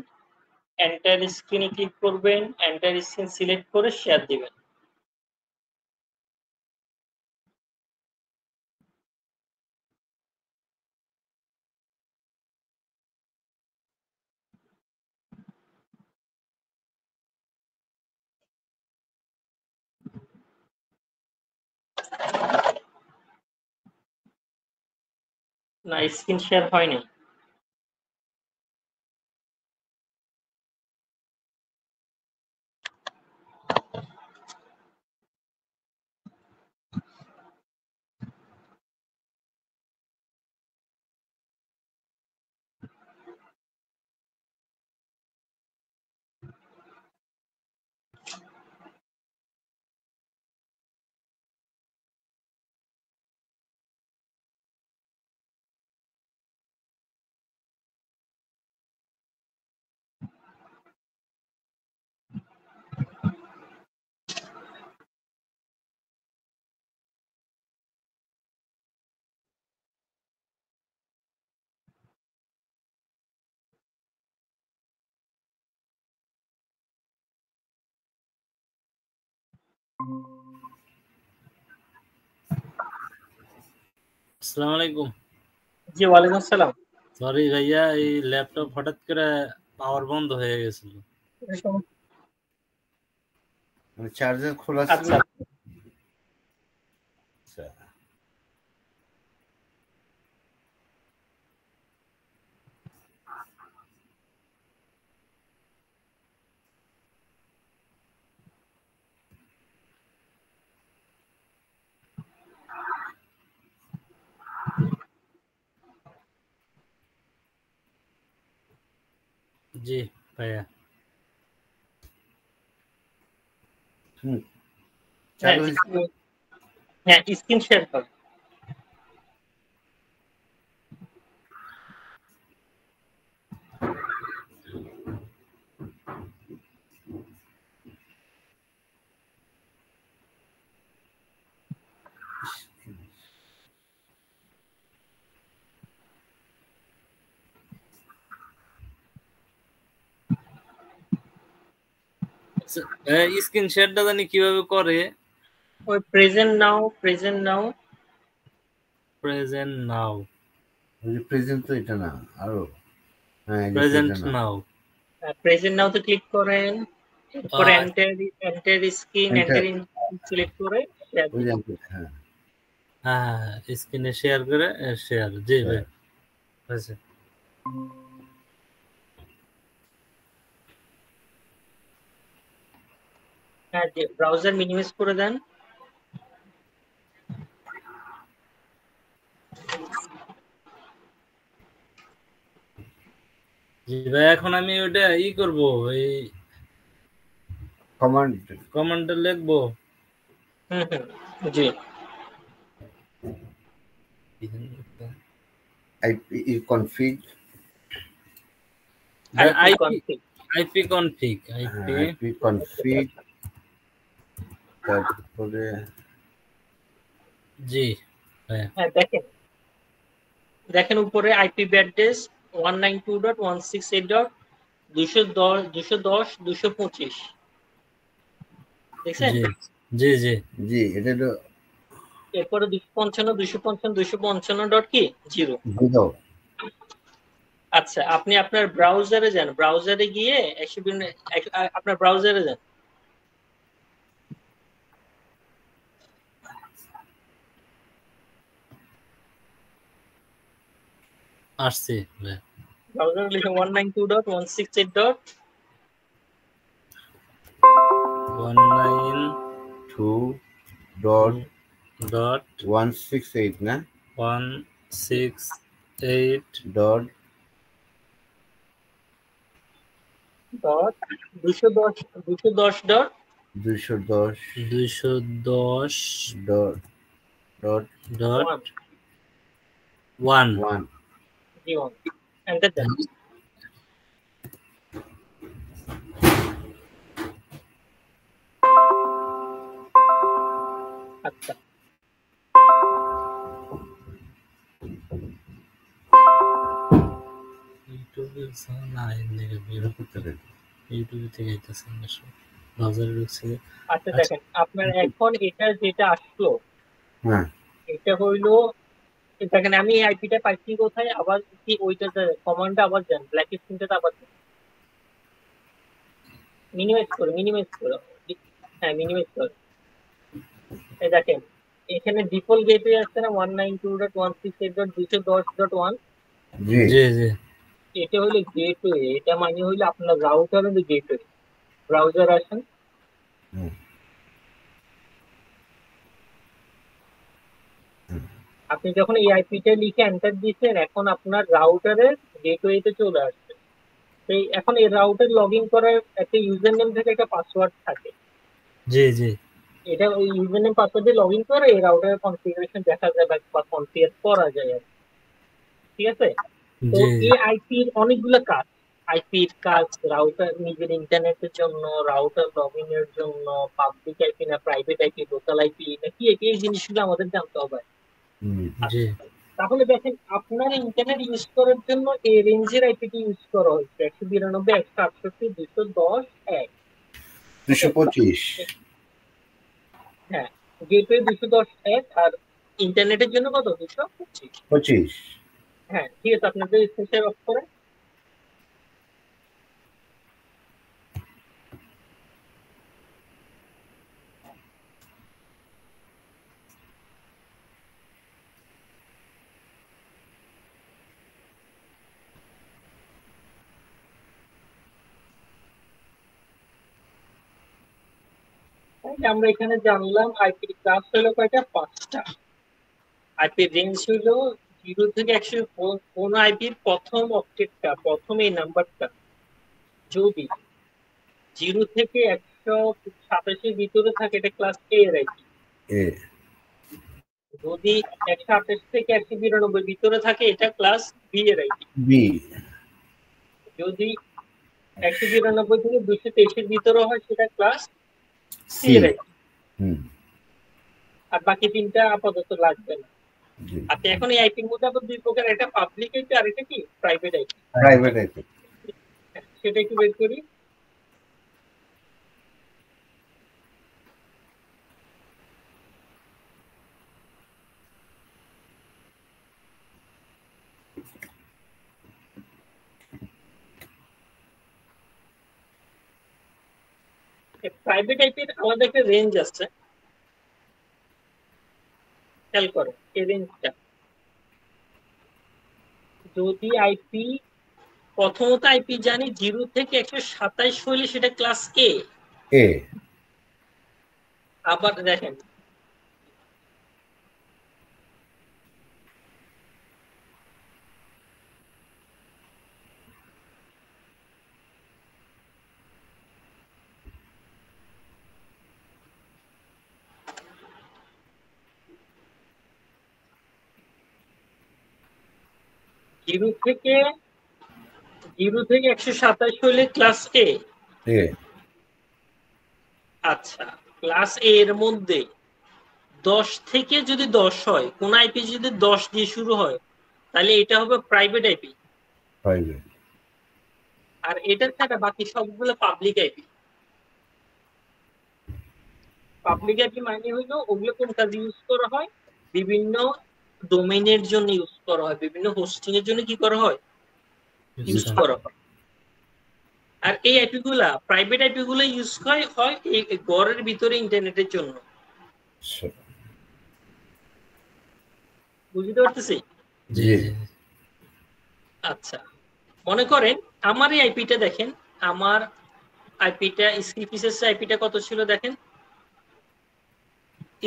এন্টার স্ক্রিনে ক্লিক করবেন, এন্টার স্ক্রিন সিলেক্ট করে শেয়ার দিবেন। না, স্ক্রিন শেয়ার হয়নি। আসসালামু আলাইকুম। জি ওয়ালাইকুম আসসালাম। সরি ভাইয়া, এই ল্যাপটপ হঠাৎ করে পাওয়ার বন্ধ হয়ে গেছিল। মানে চার্জার খোলা ছিল। আচ্ছা আচ্ছা জি ভাইয়া। হুম হ্যাঁ চালু হয়েছে। হ্যাঁ, স্ক্রিন শেয়ার করো। স্ক্রিন শেয়ারটা জানি কিভাবে করে। ওই প্রেজেন্ট নাও, প্রেজেন্ট নাও। প্রেজেন্ট নাও, ওই যে প্রেজেন্ট তো এটা না, আরো হ্যাঁ এই যে প্রেজেন্ট প্রেজেন্ট না। নাও। প্রেজেন্ট নাও তে ক্লিক করেন, এরপরে enter screen, enter enter select করে শেয়ার ওই দিন। যে হ্যাঁ হ্যাঁ স্ক্রিনে শেয়ার করে শেয়ার। জি ভাই হয়েছে। হ্যাঁ, যে ব্রাউজার মিনিমাইজ করে দেন। জি ভাই, এখন আমি ওটা করব, এই কমান্ড কমান্ডটা লিখবো। হুম, জি। IP config, IP config IP config, তারপরে জি হ্যাঁ হ্যাঁ দেখেন উপরে আইপি অ্যাড্রেস 192.168.210.225 দেখছেন? জি জি জি জি এটা হলো এরপরে 255.255.255 ডট কি 0। 0। আচ্ছা আপনি আপনার ব্রাউজারে যান, ব্রাউজারে গিয়ে আপনার ব্রাউজারে যান। আসছে ব্রাউজারে লিখে 192.168. 192.168 না 168 dot 210 dot 210 dot dot dot 1 1। জি 1 এন্টার দেন। আচ্ছা ইউটিউবে না এমনি বের করতে পারি ইউটিউব থেকে আইতাছে না সব ব্রাউজারে ঢুকছে আচ্ছা দেখেন আপনার এখন এটা যেটা আসলো হ্যাঁ এটা হইলো দেখেন আমি এই আইপিটা পাইছি কোথায়, আবার কি ওইটা কমান্ডটা আবার দেন, ব্ল্যাক স্ক্রিনটা আবার মিনিমাইজ করো হ্যাঁ মিনিমাইজ করো। এই দেখেন এখানে ডিফল্ট গেটওয়ে আসছে না 192.168.210.1। জি জি জি এটা হলো গেটওয়ে, এটা মানে হইলো আপনার রাউটারের গেটওয়ে। ব্রাউজার আসেন, হুম, হুম, আপনি যখন এই আইপিটা লিখে এন্টার দিচ্ছেন এখন আপনার রাউটারের গেটওয়েতে চলে আসছে। এখন এই রাউটার লগ ইন করার একটা ইউজার নেম থেকে একটা পাসওয়ার্ড থাকে, জি জি এটা ওই ইউজার নেম পাসওয়ার্ড দিয়ে লগ ইন করে এই রাউটারের কনফিগারেশন দেখা যায় বা কনফিগার করা যায় আর কি। ঠিক আছে? তো জি এই আইপির অনেকগুলো কাজ, আইপির কাজ রাউটার নিজের ইন্টারনেটের জন্য, রাউটার লগ ইনের জন্য, পাবলিক আইপি না প্রাইভেট আইপি, লোকাল আইপি নাকি এই জিনিসগুলো আমাদের জানতে হবে। হুম, জি তাহলে দেখেন আপনার ইন্টারনেট ইউজ করার জন্য এই রেঞ্জের আইপিটি ইউজ করা হয়েছে 192.168.210.1। ওকে 225। হ্যাঁ গেটওয়ে 210.1 আর ইন্টারনেটের জন্য কত 225। 25। হ্যাঁ ঠিক আছে আপনাদের স্ক্রিন অফ করে। তাহলে আমরা এখানে জানলাম আইপির ক্লাস হলো কয়টা 5টা। আইপির রেঞ্জ হলো 0 থেকে 100। কোন আইপির প্রথম অক্টেটটা প্রথম এই নাম্বারটা যদি 0 থেকে 127 ভিতরে থাকে এটা ক্লাস এ এর আইপি। এ যদি 128 থেকে 192 ভিতরে থাকে এটা ক্লাস বি এর আইপি। বি যদি 192 থেকে 223 ভিতরে হয় সেটা ক্লাস সি সি। এর আইপি। হুম, আর বাকি তিনটা আপাতত লাগবে না। জি আচ্ছা এখন এই আইপির মধ্যে আবার দুই প্রকার, একটা পাবলিক আইপি আর এটা কি প্রাইভেট আইপি। Private IP. সেটা একটু বের করি। প্রাইভেট আইপির আলাদা একটা রেঞ্জ আছে, খেয়াল করো এই রেঞ্জটা। যদি আইপি প্রথমত আইপি জানি 0 থেকে 127 হলে সেটা ক্লাস এ। এ আবার দেখেন 0 থেকে 127 হলে ক্লাস এ। আচ্ছা, ক্লাস এ এর মধ্যে 10 থেকে যদি 10 হয়, কোন আইপি যদি 10 দিয়ে শুরু হয়, তাহলে এটা হবে প্রাইভেট আইপি। আর এটার ছাড়া বাকি সবগুলো পাবলিক আইপি। পাবলিক আইপি মানে হইলো ওগুলো কোন কাজে ইউজ করা হয়, বিভিন্ন ডোমেইনের জন্য ইউজ করা হয়, বিভিন্ন হোস্টিং এর জন্য কি করা হয়, ইউজ করা হয়। আর এই আইপি গুলা, প্রাইভেট আইপি গুলো ইউজ হয় এই ঘরের ভিতরে ইন্টারনেটের জন্য। বুঝতে পারতেছি? জি। আচ্ছা, মনে করেন আমার এই আইপিটা দেখেন, আমার আইপিটা স্কিল পিসেস আইপিটা কত ছিল দেখেন।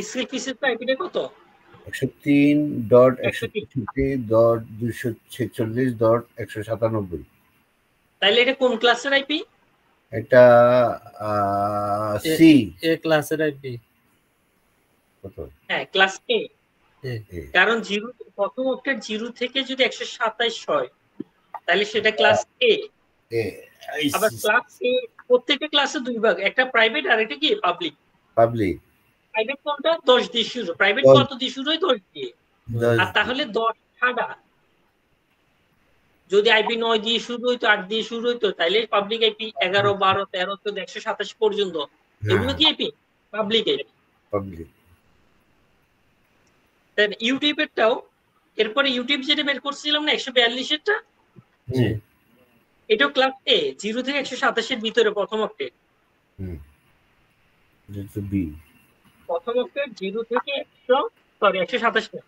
স্কিল পিসেস আইপিটা কত? 103.163.246.197। তাইলে এটা কোন ক্লাসের আইপি? এটা সি এ ক্লাসের আইপি। কত? হ্যাঁ, ক্লাস এ। কারণ প্রথম অক্টেট 0 থেকে যদি 127 হয়, তাহলে সেটা ক্লাস এ। আবার ক্লাস এ প্রত্যেকটা ক্লাসে দুই ভাগ, একটা প্রাইভেট আর একটা কি পাবলিক। প্রাইভেট কোনটা? 10 দিয়ে শুরু। প্রাইভেট কত দিয়ে শুরু হয়? 10 দিয়ে। আর তাহলে 10 ছাড়া যদি আইপি 9 দিয়ে শুরু হইতো, 8 দিয়ে শুরু হইতো, তাহলে পাবলিক আইপি 11, 12, 13, 14, 127 পর্যন্ত এগুলো কি আইপি? Public IP. দেন ইউটিউবেরটাও, এরপরে ইউটিউব যেটা বের করছিলাম না 142 এরটা, এটাও ক্লাস এ, 0 থেকে 127 এর ভিতরে প্রথম অক্টেট। প্রথম অক্টেট 0 থেকে 127 না,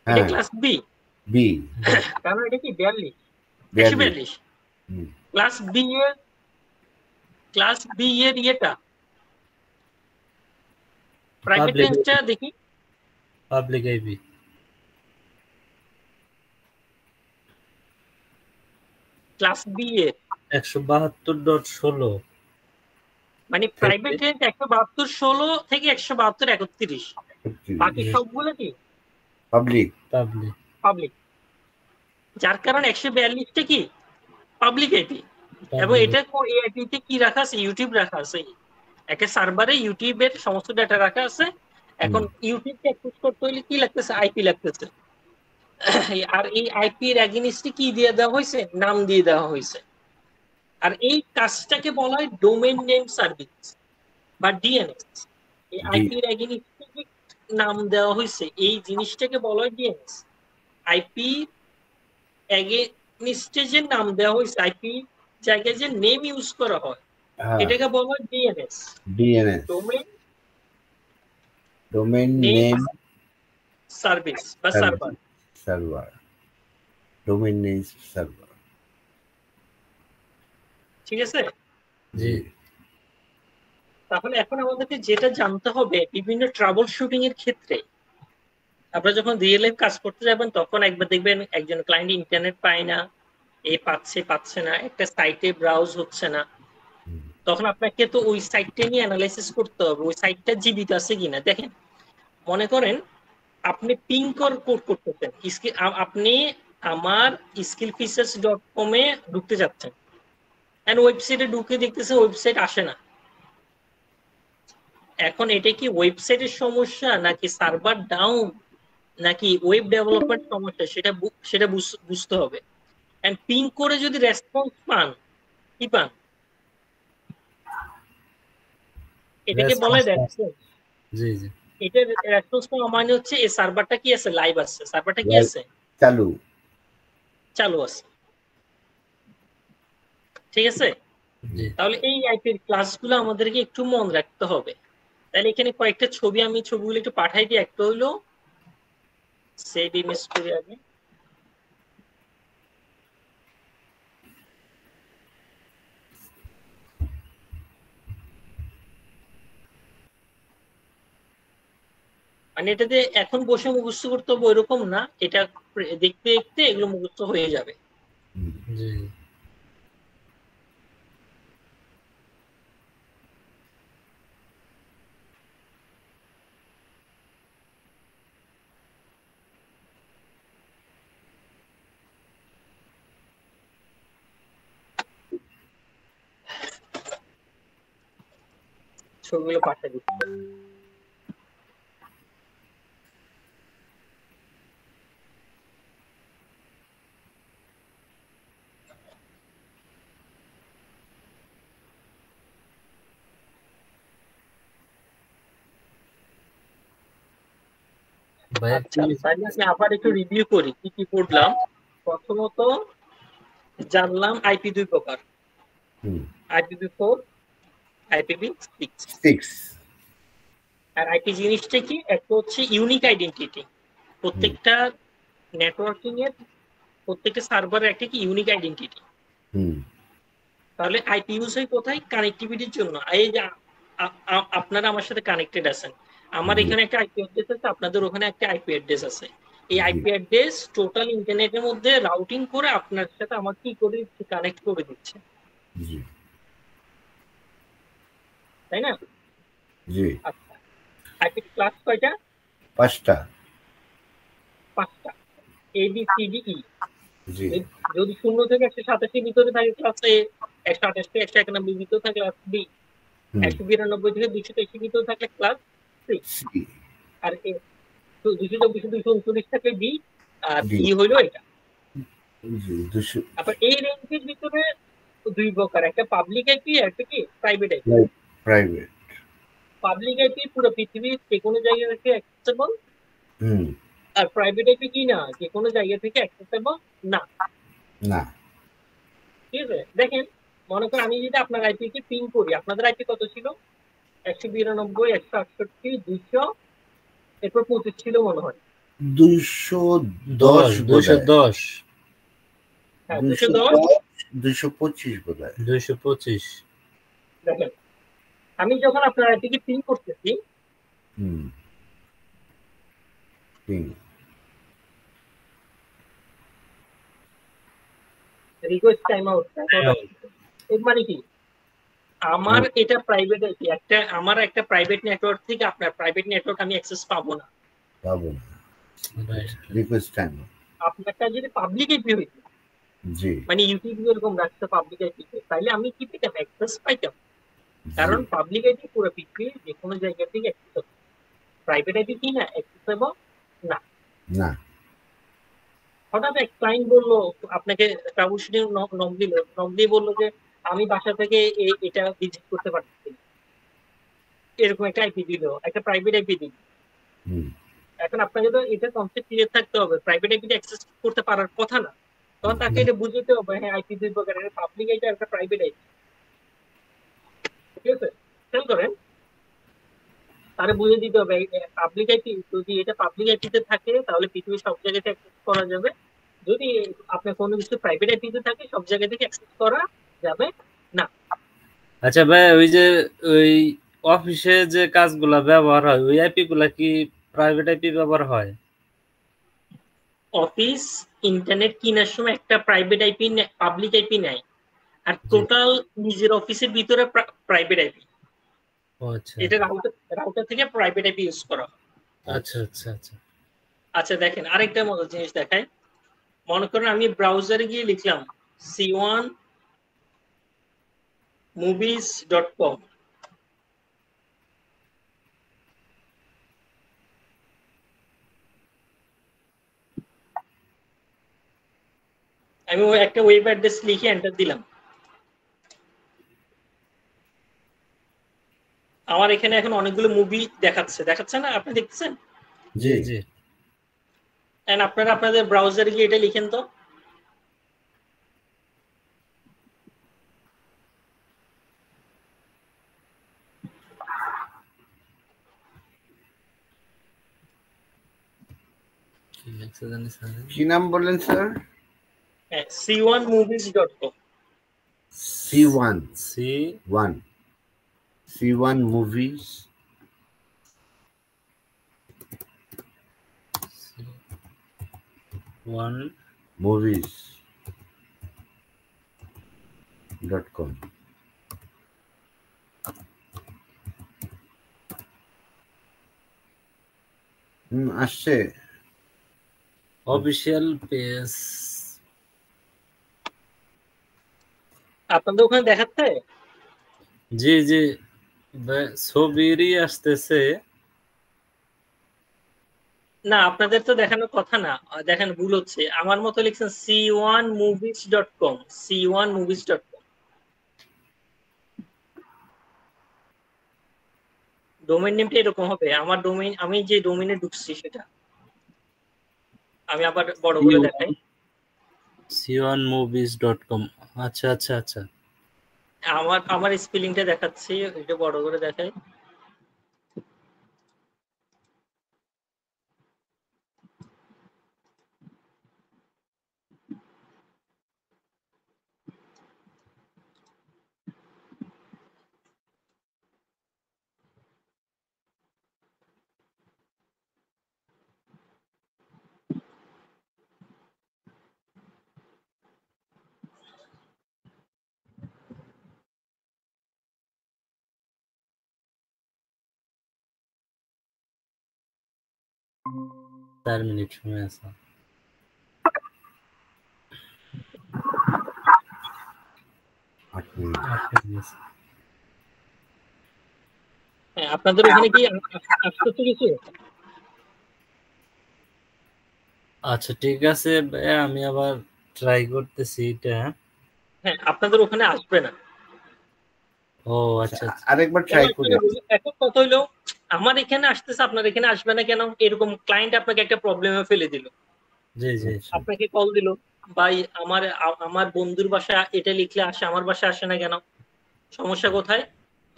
এটা ক্লাস বি। কারণ এটা কি 142। ক্লাস বি এর ইয়েটা প্রাইভেট রেঞ্জটা দেখি। পাবলিক আইপি ক্লাস বি এর 172.16, মানে প্রাইভেট রেঞ্জ 172.16 থেকে 172.31। বাকি সবগুলো কি পাবলিক। যার কারণে 142টা কি পাবলিক আইপি। এবং এটা এই আইপিতে কি রাখা আছে? ইউটিউব রাখা আছে। একটা সার্ভারে ইউটিউবের সমস্ত ডেটা রাখা আছে। এখন ইউটিউবকে অ্যাক্সেস করতে হলে কি লাগতেছে? আইপি লাগতেছে। আর এই আইপি এর এগেইনস্টে কি দিয়ে দেওয়া হয়েছে? নাম দিয়ে দেওয়া হয়েছে। আর এই কাজটাকে বলা হয় ডোমেইন নেম সার্ভিস বা ডিএনএস। এই আইপি এর এগেইনস্টে নাম দেওয়া হয়েছে, এই জিনিসটাকে বলা হয় ডিএনএস। আইপি এগেইনস্টে যে নাম দেওয়া হয়েছে, আইপি জায়গায় যে নেম ইউজ করা হয়, এটাকে বলা হয় ডিএনএস। ডোমেইন নেম সার্ভিস বা সার্ভার। Domain name server. ঠিক আছে? জি। তাহলে এখন আমাদেরকে যেটা জানতে হবে, বিভিন্ন ট্রাবল শুটিং এর ক্ষেত্রে আপনারা যখন রিয়েল লাইফ কাজ করতে যাবেন, তখন একবার দেখবেন একজন ক্লায়েন্ট ইন্টারনেট পায় না, পাচ্ছে না, একটা সাইটে ব্রাউজ হচ্ছে না, তখন আপনাকে তো ওই সাইটটা নিয়ে অ্যানালাইসিস করতে হবে, ওই সাইটটা জীবিত আছে কিনা। দেখেন, মনে করেন আপনি পিং কোড করতেছেন, আপনি আমার skillfishers.com এ ঢুকতে যাচ্ছেন, এন্ড ওয়েবসাইটে ঢুকে দেখতেছেন ওয়েবসাইট আসে না। এখন এটা কি ওয়েবসাইটের সমস্যা, নাকি সার্ভার ডাউন, নাকি ওয়েব ডেভেলপমেন্ট সমস্যা, সেটা বুঝতে হবে। এন্ড পিং করে যদি রেসপন্স পান, কি পান? এটাকে বলে রেসপন্স। জি জি। এটা রেসপন্স পাওয়া মানে হচ্ছে এই সার্ভারটা কি আছে? লাইভ আছে। সার্ভারটা কি আছে? চালু আছে। ঠিক আছে? তাহলে এই আইপির ক্লাসগুলো আমাদেরকে একটু মনে রাখতে হবে। তাহলে এখানে কয়েকটা ছবিগুলো একটু পাঠাই দিই। একটা হলো সেভ ইমেজ করে আগে। মানে এটাতে এখন বসে মুখস্থ করতে হবে ওইরকম না, এটা দেখতে দেখতে এগুলো মুখস্থ হয়ে যাবে। জি। ছবিগুলো পাঠিয়ে দিচ্ছে। আচ্ছা, তাহলে আমি আবার একটু রিভিউ করি কি কি পড়লাম। প্রথমত জানলাম আইপি 2 প্রকার, IPv4, IPv6। আর আইপি জিনিসটা কি? একটা হচ্ছে ইউনিক আইডেন্টিটি। প্রত্যেকটা নেটওয়ার্কিং এর প্রত্যেকটা সার্ভারের একটা কি ইউনিক আইডেন্টিটি। তাহলে আইপি ইউজ হয় কোথায়? কানেক্টিভিটির জন্য। এই যে আপনারা আমার সাথে কানেক্টেড আছেন, আমার এখানে একটা আইপি অ্যাড্রেস আছে, আপনাদের ওখানে একটা আইপি অ্যাড্রেস আছে। এই আইপি অ্যাড্রেস টোটাল ইন্টারনেটের মধ্যে রাউটিং করে আপনার সাথে আমার কি করে কানেক্ট করে দিচ্ছে, তাই না? জি। আচ্ছা, আইপি ক্লাস কয়টা? 5টা। 5টা, ABCDE। জি। যদি 0 থেকে 187 ভিতরে থাকে ক্লাস A, 128 থেকে 191 ভিতরে থাকে ক্লাস B, 192 থেকে 283 ভিতরে থাকলে ক্লাস C, আর 224 239 থাকলে D, আর E হইলো এটা। আবার এই রেঞ্জের ভিতরে 2 প্রকার, একটা পাবলিক আইপি আর একটা কি private IP. Private public IP পুরো পৃথিবীর যে কোনো জায়গা থেকে অ্যাক্সেসেবল, আর প্রাইভেট আইপি কি না, যে কোনো জায়গা থেকে অ্যাক্সেসেবল না। ঠিক আছে, দেখেন মনে করেন আমি যদি আপনার আইপি কে পিং করি, আপনাদের আইপি কত ছিল? 192 168 200, এরপর 25 ছিল মনে হয় 210 210 হ্যাঁ 225 বোধহয় 225। দেখেন আমি যখন আপনার আইপি কে পিং করতেছি, রিকোয়েস্ট টাইম আউট, এর মানে কি আমার এটা প্রাইভেট আইপি, একটা আমার একটা প্রাইভেট নেটওয়ার্ক থেকে আপনার প্রাইভেট নেটওয়ার্ক আমি অ্যাক্সেস পাবো না। রিকোয়েস্ট টাইম আপনারটা যদি পাবলিক আইপি হইতো, জি মানে ইউটিউব এরকম রাখতে পাবলিক আইপি, তাইলে আমি কি পেতাম? অ্যাক্সেস পাইতাম। কারণ পাবলিক আইপি পুরো পৃথিবীর যে কোনো জায়গা থেকে অ্যাক্সেস, প্রাইভেট আইপি কি না অ্যাক্সেসেবল না। না হঠাৎ এক ক্লায়েন্ট বললো আপনাকে, ট্রাবলশুটিং নক দিয়ে বললো যে আমি বাসা থেকে এটা ভিজিট করতে পারছি, এরকম একটা আইপি দিল, একটা প্রাইভেট আইপি দিল। এখন আপনাকে তো এটা কনসেপ্ট ক্লিয়ার থাকতে হবে, প্রাইভেট আইপি অ্যাক্সেস করতে পারার কথা না। তখন তাকে এটা বুঝতে হবে, হ্যাঁ আইপি 2 প্রকার, একটা পাবলিক আইপি আর একটা প্রাইভেট আইপি। ঠিক আছে, খেয়াল করেন, তারে বুঝে দিতে হবে পাবলিক আইপি যদি এটা পাবলিক আইপিতে থাকে তাহলে পৃথিবীর সব জায়গাতে অ্যাক্সেস করা যাবে, যদি আপনার কোনো কিছু প্রাইভেট আইপিতে থাকে সব জায়গা থেকে অ্যাক্সেস করা যাবে না। আচ্ছা ভাই, ওই যে ওই অফিসে যে কাজগুলা ব্যবহার হয় ওই আইপি গুলা কি প্রাইভেট আইপি ব্যবহার হয়? অফিস ইন্টারনেট কেনার সময় একটা প্রাইভেট আইপি পাবলিক আইপি নেয়, আর টোটাল নিজের অফিসের ভিতরে প্রাইভেট আইপি। আচ্ছা, এটা রাউটার থেকে প্রাইভেট আইপি ইউজ করা। আচ্ছা আচ্ছা আচ্ছা আচ্ছা দেখেন আরেকটা মজার জিনিস দেখায়। মনে করেন আমি ব্রাউজারে গিয়ে লিখলাম c1movies.com, আমি একটা ওয়েব অ্যাড্রেস লিখে এন্টার দিলাম, আমার এখানে এখন অনেকগুলো মুভি দেখাচ্ছে না? আপনি দেখতেছেন? জি জি। এন্ড আপনারা আপনাদের ব্রাউজারে গিয়ে এটা লিখেন তো। কি নাম বললেন sir? c1movies.com। C1 movies movies.com। আসছে অফিশিয়াল পেজ। আপনাদের ওখানে দেখাচ্ছে? জি জি, ছবিরই আসতেছে। না, আপনাদের তো দেখানোর কথা না, দেখেন ভুল হচ্ছে। আমার মতো লিখছেন c1movies.com, c1movies.com। ডোমেইন নেমটা এরকম হবে। আমার ডোমেইন, আমি যে ডোমেইনে ঢুকছি সেটা আমি আবার বড় করে দেখাই। c1movies.com। আচ্ছা আচ্ছা আচ্ছা। আমার স্পেলিংটা দেখাচ্ছি, এটা বড় করে দেখাই। চার মিনিট সময় আছে। আট মিনিট। হ্যাঁ, আপনাদের ওখানে কি আসতেছে কিছু? আচ্ছা ঠিক আছে ভাইয়া, আমি আবার ট্রাই করতেছি এটা। হ্যাঁ, আপনাদের ওখানে আসবে না। ও আচ্ছা আচ্ছা। আরেকবার কেন ট্রাই আসবে করি। না বলুন? এখন কথা হইলো, আমার এখানে আসতেছে, আপনার এখানে আসবে না কেন? এরকম ক্লায়েন্ট আপনাকে একটা প্রবলেমে ফেলে দিল, জি জি। আপনাকে কল দিল, ভাই আমার বন্ধুর বাসা এটা লিখলে আসে, আমার বাসা আসে না কেন, সমস্যা কোথায়?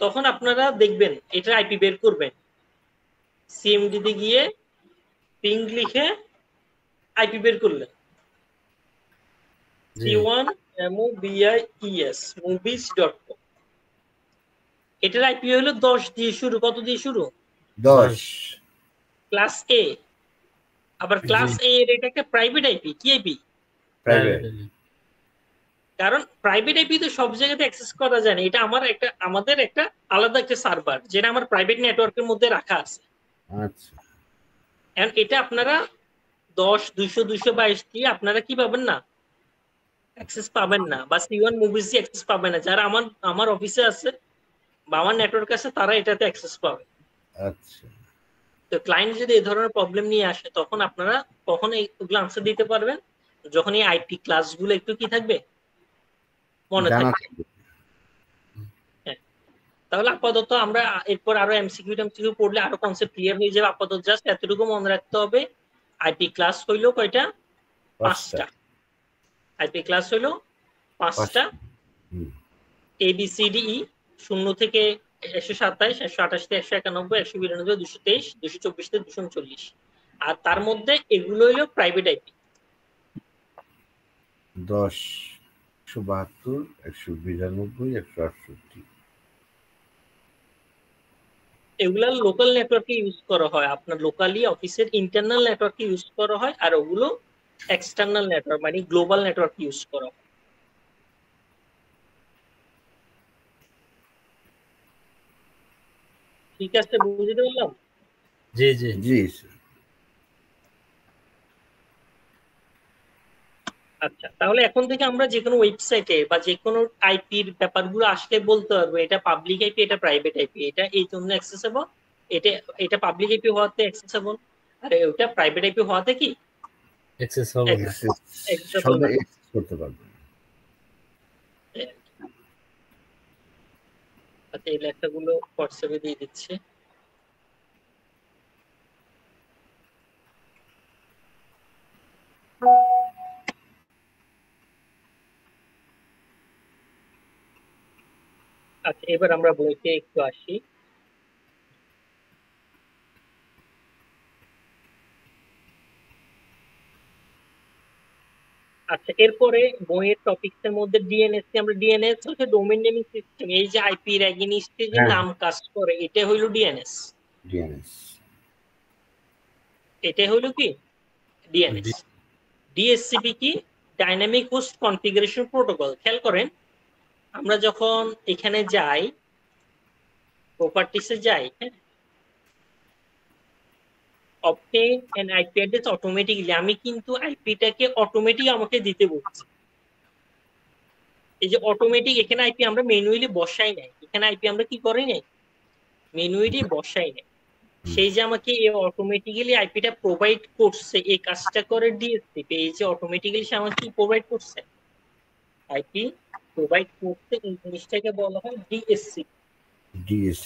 তখন আপনারা দেখবেন এটা আইপি বের করবেন, সিএমডি তে গিয়ে পিং লিখে আইপি বের করলেন, জি c1movies movies.com। এটার আইপি হলো 10 দিয়ে শুরু। কত দিয়ে শুরু? 10। ক্লাস এ। আবার ক্লাস এ এর এটা একটা প্রাইভেট আইপি। কি আইপি? প্রাইভেট। কারণ প্রাইভেট আইপি তো সব জায়গাতে অ্যাক্সেস করা যায় না। এটা আমাদের একটা আলাদা একটা সার্ভার, যেটা আমার প্রাইভেট নেটওয়ার্কের মধ্যে রাখা আছে। আচ্ছা। এন্ড এটা আপনারা 10, 200, 222 দিয়ে আপনারা কি পাবেন না, অ্যাক্সেস পাবেন না, বা c1 মুভিজ দিয়ে অ্যাক্সেস পাবেন না। যারা আমার অফিসে আছে বা আমার নেটওয়ার্ক আছে তারা এটাতে অ্যাক্সেস পাবে। আচ্ছা। তো ক্লায়েন্ট যদি এই ধরনের প্রবলেম নিয়ে আসে, তখন আপনারা কখন এইগুলো আনসার দিতে পারবেন? যখন এই আইপি ক্লাসগুলো একটু কি থাকবে, মনে জানা থাকবে। হ্যাঁ, তাহলে আপাতত আমরা এরপর আরো এমসিকিউ টেমসিকিউ পড়লে আরো কনসেপ্ট ক্লিয়ার হয়ে যাবে। আপাতত জাস্ট এতটুকু মনে রাখতে হবে, আইপি ক্লাস হইলো কয়টা? 5টা। আইপি ক্লাস হইলো 5টা। ABCDE 0 থেকে 127, 128 থেকে 191, 192, 223, 224 থেকে 239। আর তার মধ্যে এগুলো হইলো প্রাইভেট আইপি। 10, 172, 192, 168। এগুলা লোকাল নেটওয়ার্কে ইউজ করা হয়, আপনার লোকালি অফিসের ইন্টারনাল নেটওয়ার্কে ইউজ করা হয়। আর ওগুলো এক্সটার্নাল নেটওয়ার্ক মানে গ্লোবাল নেটওয়ার্ক ইউজ করা হয়। ঠিক আছে, বুঝতে পারলাম। জি জি জি। আচ্ছা, তাহলে এখন থেকে আমরা যে কোনো ওয়েবসাইটে বা যে কোনো আইপির ব্যাপারগুলো আসলে বলতে পারবো এটা পাবলিক আইপি, এটা প্রাইভেট আইপি, এটা এই জন্য অ্যাক্সেসেবল, এটা এটা পাবলিক আইপি হওয়াতে অ্যাক্সেসেবল, আর ওটা প্রাইভেট আইপি হওয়াতে কি অ্যাক্সেস হবে না। অ্যাক্সেসেবল না। সবাই অ্যাক্সেস করতে পারবে। আচ্ছা, এই লেখাগুলো হোয়াটসঅ্যাপে দিয়ে দিচ্ছে। আচ্ছা, এবার আমরা বইতে একটু আসি। আচ্ছা, এরপরে বইয়ের টপিকস এর মধ্যে ডিএনএস, আমরা ডিএনএস হচ্ছে ডোমেইন নেমিং সিস্টেম। এই যে আইপি এর এগেইনস্টে যে নাম কাজ করে, এটা হইলো ডিএনএস। ডিএনএস। এটা হইলো কি ডিএনএস। ডিএসসিপি কি? Dynamic host configuration protocol. খেয়াল করেন, আমরা যখন এখানে যাই, প্রপার্টিসে যাই, হ্যাঁ, obtain an IP address automatically, আমি কিন্তু আইপিটাকে অটোমেটিক আমাকে দিতে বলছি। এই যে অটোমেটিক, এখানে আইপি আমরা ম্যানুয়ালি বসাই নাই, এখানে আইপি আমরা কি করি নাই, ম্যানুয়ালি বসাই নাই, সেই যে আমাকে অটোমেটিক্যালি আইপিটা প্রোভাইড করছে, এই কাজটা করে ডিএসসিপি, এই যে অটোমেটিক্যালি সে আমাকে কি প্রোভাইড করছে, আইপি প্রোভাইড করতে, এই জিনিসটাকে বলা হয় ডিএসসি। ডিএস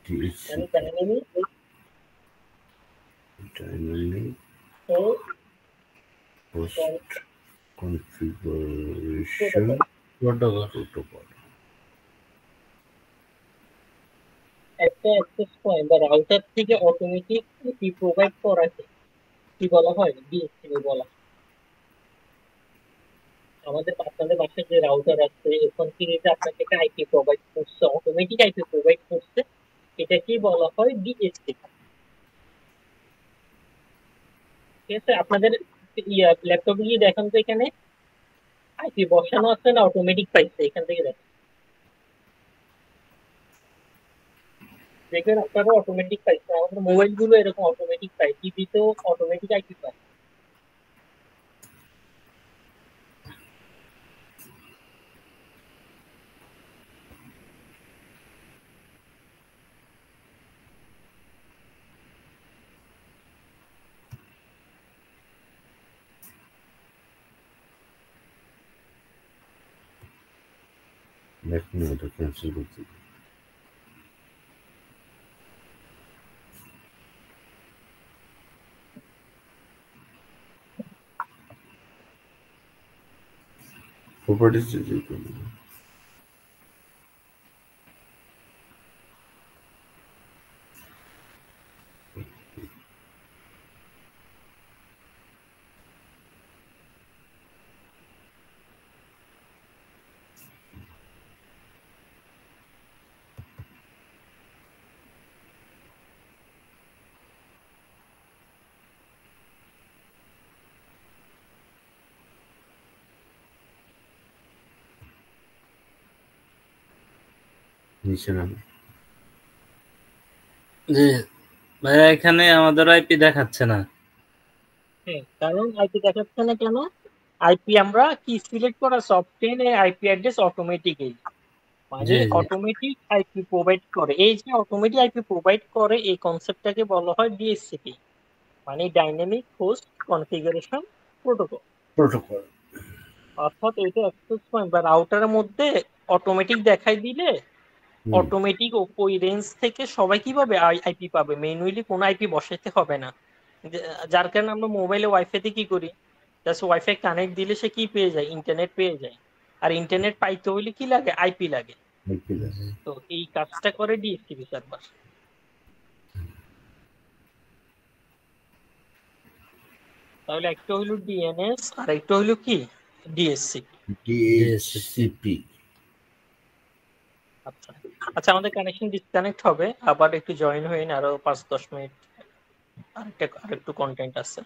ডিএসসি মানে dynamic dynamic host host configuration protocol. একটা অ্যাক্সেস পয়েন্ট বা রাউটার থেকে অটোমেটিক কি প্রোভাইড করাকে কি বলা হয়, ডিএসসিপি বলা হয়। আমাদের আপনাদের বাসায় যে রাউটার আছে, এখন কি এটা আপনাকে একটা আইপি প্রোভাইড করছে, অটোমেটিক আইপি প্রোভাইড করছে, এটা কি বলা হয়, ডিএসসিপি। ঠিক আছে, আপনাদের ল্যাপটপে গিয়ে দেখেন তো এখানে আইপি বসানো আছে না অটোমেটিক পাইছে, এখান থেকে দেখেন, দেখবেন আপনারা অটোমেটিক পাইছে। আমাদের মোবাইল গুলো এরকম অটোমেটিক পাই, টিভিতেও অটোমেটিক আইপি পায়। এখন এটা ক্যান্সেল করতে দিই। প্রপার্টিজ নিচে নামে। জি ভাইয়া, এখানে আমাদের আইপি দেখাচ্ছে না। হ্যাঁ, কারণ আইপি দেখাচ্ছে না কেন, আইপি আমরা কি সিলেক্ট করা সফটওয়্যারে আইপি অ্যাড্রেস অটোমেটিক্যালি, মানে জি জি অটোমেটিক আইপি প্রোভাইড করে। এই যে অটোমেটিক আইপি প্রোভাইড করে, এই কনসেপ্টটাকে বলা হয় ডিএসসিপি, মানে dynamic host configuration protocol. Protocol. অর্থাৎ এটা অ্যাক্সেস পয়েন্ট বা রাউটারের মধ্যে অটোমেটিক দেখাই দিলে অটোমেটিক ওই রেঞ্জ থেকে সবাই কিভাবে আইপি পাবে, ম্যানুয়ালি কোনো আইপি বসাইতে হবে না। যার কারণে আমরা মোবাইলে ওয়াইফাইতে কি করি, জাস্ট ওয়াইফাই কানেক্ট দিলে সে কি পেয়ে যায়, ইন্টারনেট পেয়ে যায়। আর ইন্টারনেট পাইতে হইলে কি লাগে, আইপি লাগে। তো এই কাজটা করে ডিএসসিপি সার্ভার। তাহলে একটা হইলো ডিএনএস আর একটা হইলো কি, ডিএসসিপি। ডিএসসিপি। আচ্ছা আচ্ছা, আমাদের কানেকশন ডিসকানেক্ট হবে, আবার একটু জয়েন হয়ে আরো 5-10 মিনিট, আরেকটু কন্টেন্ট আছে।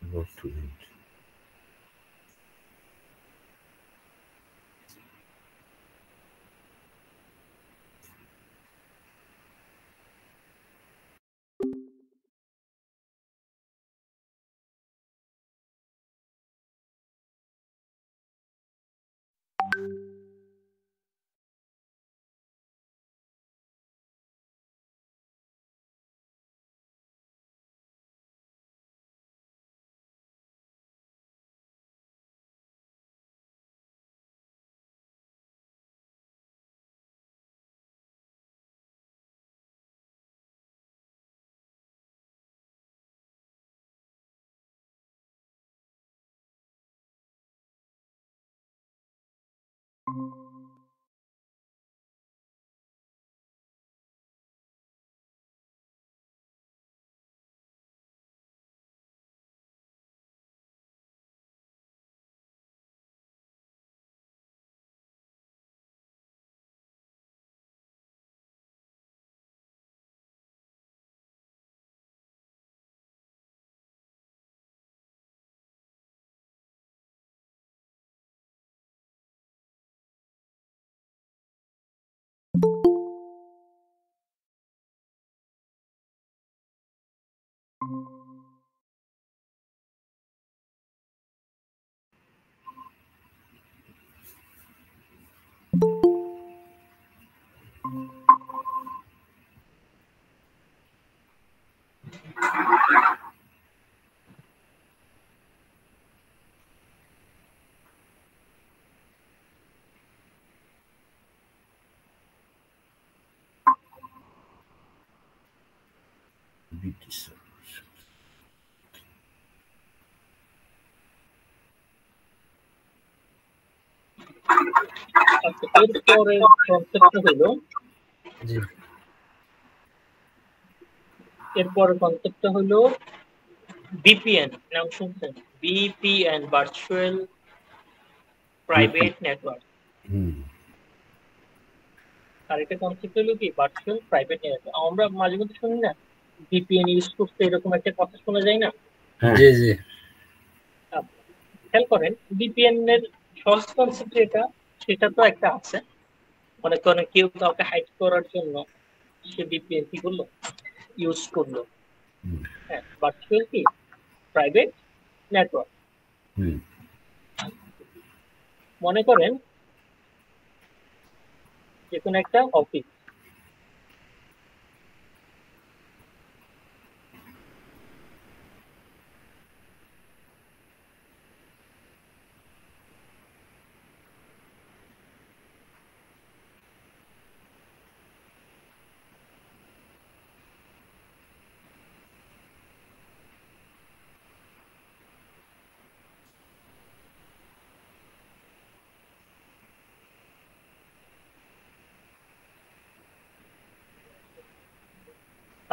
About to end. BT server। এরপরে কনসেপ্টটা হলো জি ভিপিএন। নাম শুনছেন? VPN, virtual private network. Hmm আর এটা কনসেপ্ট হলো কি ভার্চুয়াল প্রাইভেট নেটওয়ার্ক। আমরা মাঝে মধ্যে শুনি না ভিপিএন ইউজ করতে, এরকম একটা কথা শোনা যায় না? হ্যাঁ জি জি খেয়াল করেন ভিপিএন এর সহজ কনসেপ্ট যেটা, সেটা তো একটা আছে। মনে করেন কেউ কাউকে হাইড করার জন্য সে ভিপিএন কি করলো, ইউজ করলো। হুম হ্যাঁ, ভার্চুয়াল কি প্রাইভেট নেটওয়ার্ক। হুম মনে করেন যে কোনো একটা অফিস,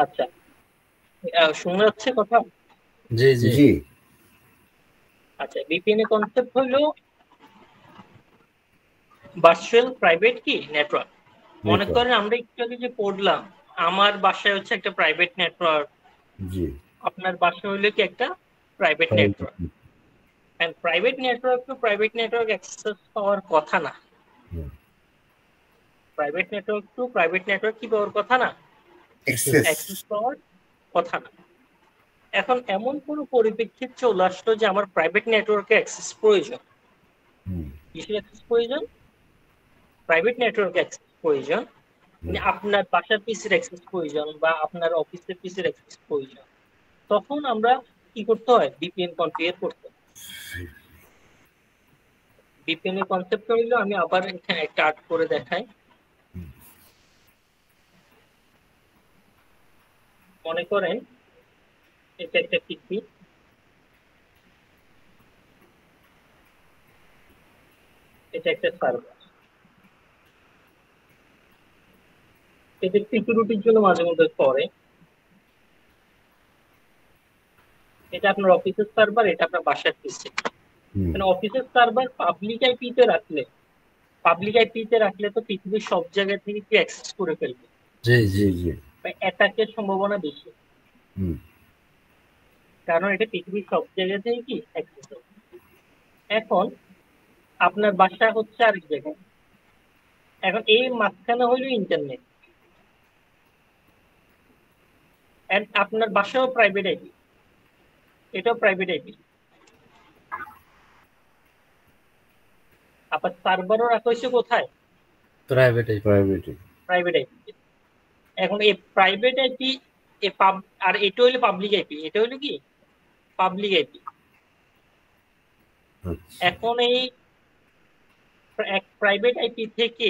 আচ্ছা শোনা যাচ্ছে কথা? জি জি জি আচ্ছা, ভিপিএন এর কনসেপ্ট হলো ভার্চুয়াল প্রাইভেট কি নেটওয়ার্ক। মনে নেটওয়ার্ক করেন আমরা একটু আগে যে পড়লাম, আমার বাসায় হচ্ছে একটা প্রাইভেট নেটওয়ার্ক, জি আপনার বাসায় হলো কি একটা private network. And private network তো প্রাইভেট নেটওয়ার্ক অ্যাক্সেস পাওয়ার কথা না। Hmm private network to private network কি পাওয়ার কথা না, এক্সেস অ্যাক্সেস পাওয়ার কথা না। এখন এমন কোন পরিপ্রেক্ষিত চলে আসলো যে আমার প্রাইভেট নেটওয়ার্কে অ্যাক্সেস প্রয়োজন। হুম কিসের অ্যাক্সেস প্রয়োজন? প্রাইভেট নেটওয়ার্কে অ্যাক্সেস প্রয়োজন। মানে আপনার বাসার পিসির অ্যাক্সেস প্রয়োজন বা আপনার অফিসের পিসির অ্যাক্সেস প্রয়োজন। তখন আমরা কি করতে হয়? ভিপিএন কনফিগার করতে হয়। ভিপিএন এর কনসেপ্ট হইলো, আমি আবার এখানে একটা আর্ট করে দেখাই। মনে করেন এটা একটা পিসি, এটা একটা সার্ভার। এটা সিকিউরিটির জন্য মাঝে মধ্যে করে। এটা আপনার অফিসের সার্ভার, এটা আপনার বাসার পিসি। মানে অফিসের সার্ভার পাবলিক আইপিতে রাখলে তো পৃথিবীর সব জায়গা থেকে কি অ্যাক্সেস করে ফেলবে। জি জি জি অ্যাটাকের সম্ভাবনা বেশি, হুম কারণ এটা পৃথিবীর সব জায়গা থেকে কি অ্যাক্সেস হবে। এখন আপনার বাসা হচ্ছে আরেক জায়গায়, এখন এই মাঝখানে হইলো ইন্টারনেট, এন্ড আপনার বাসাও প্রাইভেট আইপি, এটাও প্রাইভেট আইপি, আবার সার্ভারও রাখা হয়েছে কোথায়? প্রাইভেট প্রাইভেটে প্রাইভেট আইপি। এখন এই প্রাইভেট আইপি আর এটা হইলো পাবলিক আইপি, এটা হইলো কি পাবলিক আইপি। এখন এই প্রাইভেট আইপি থেকে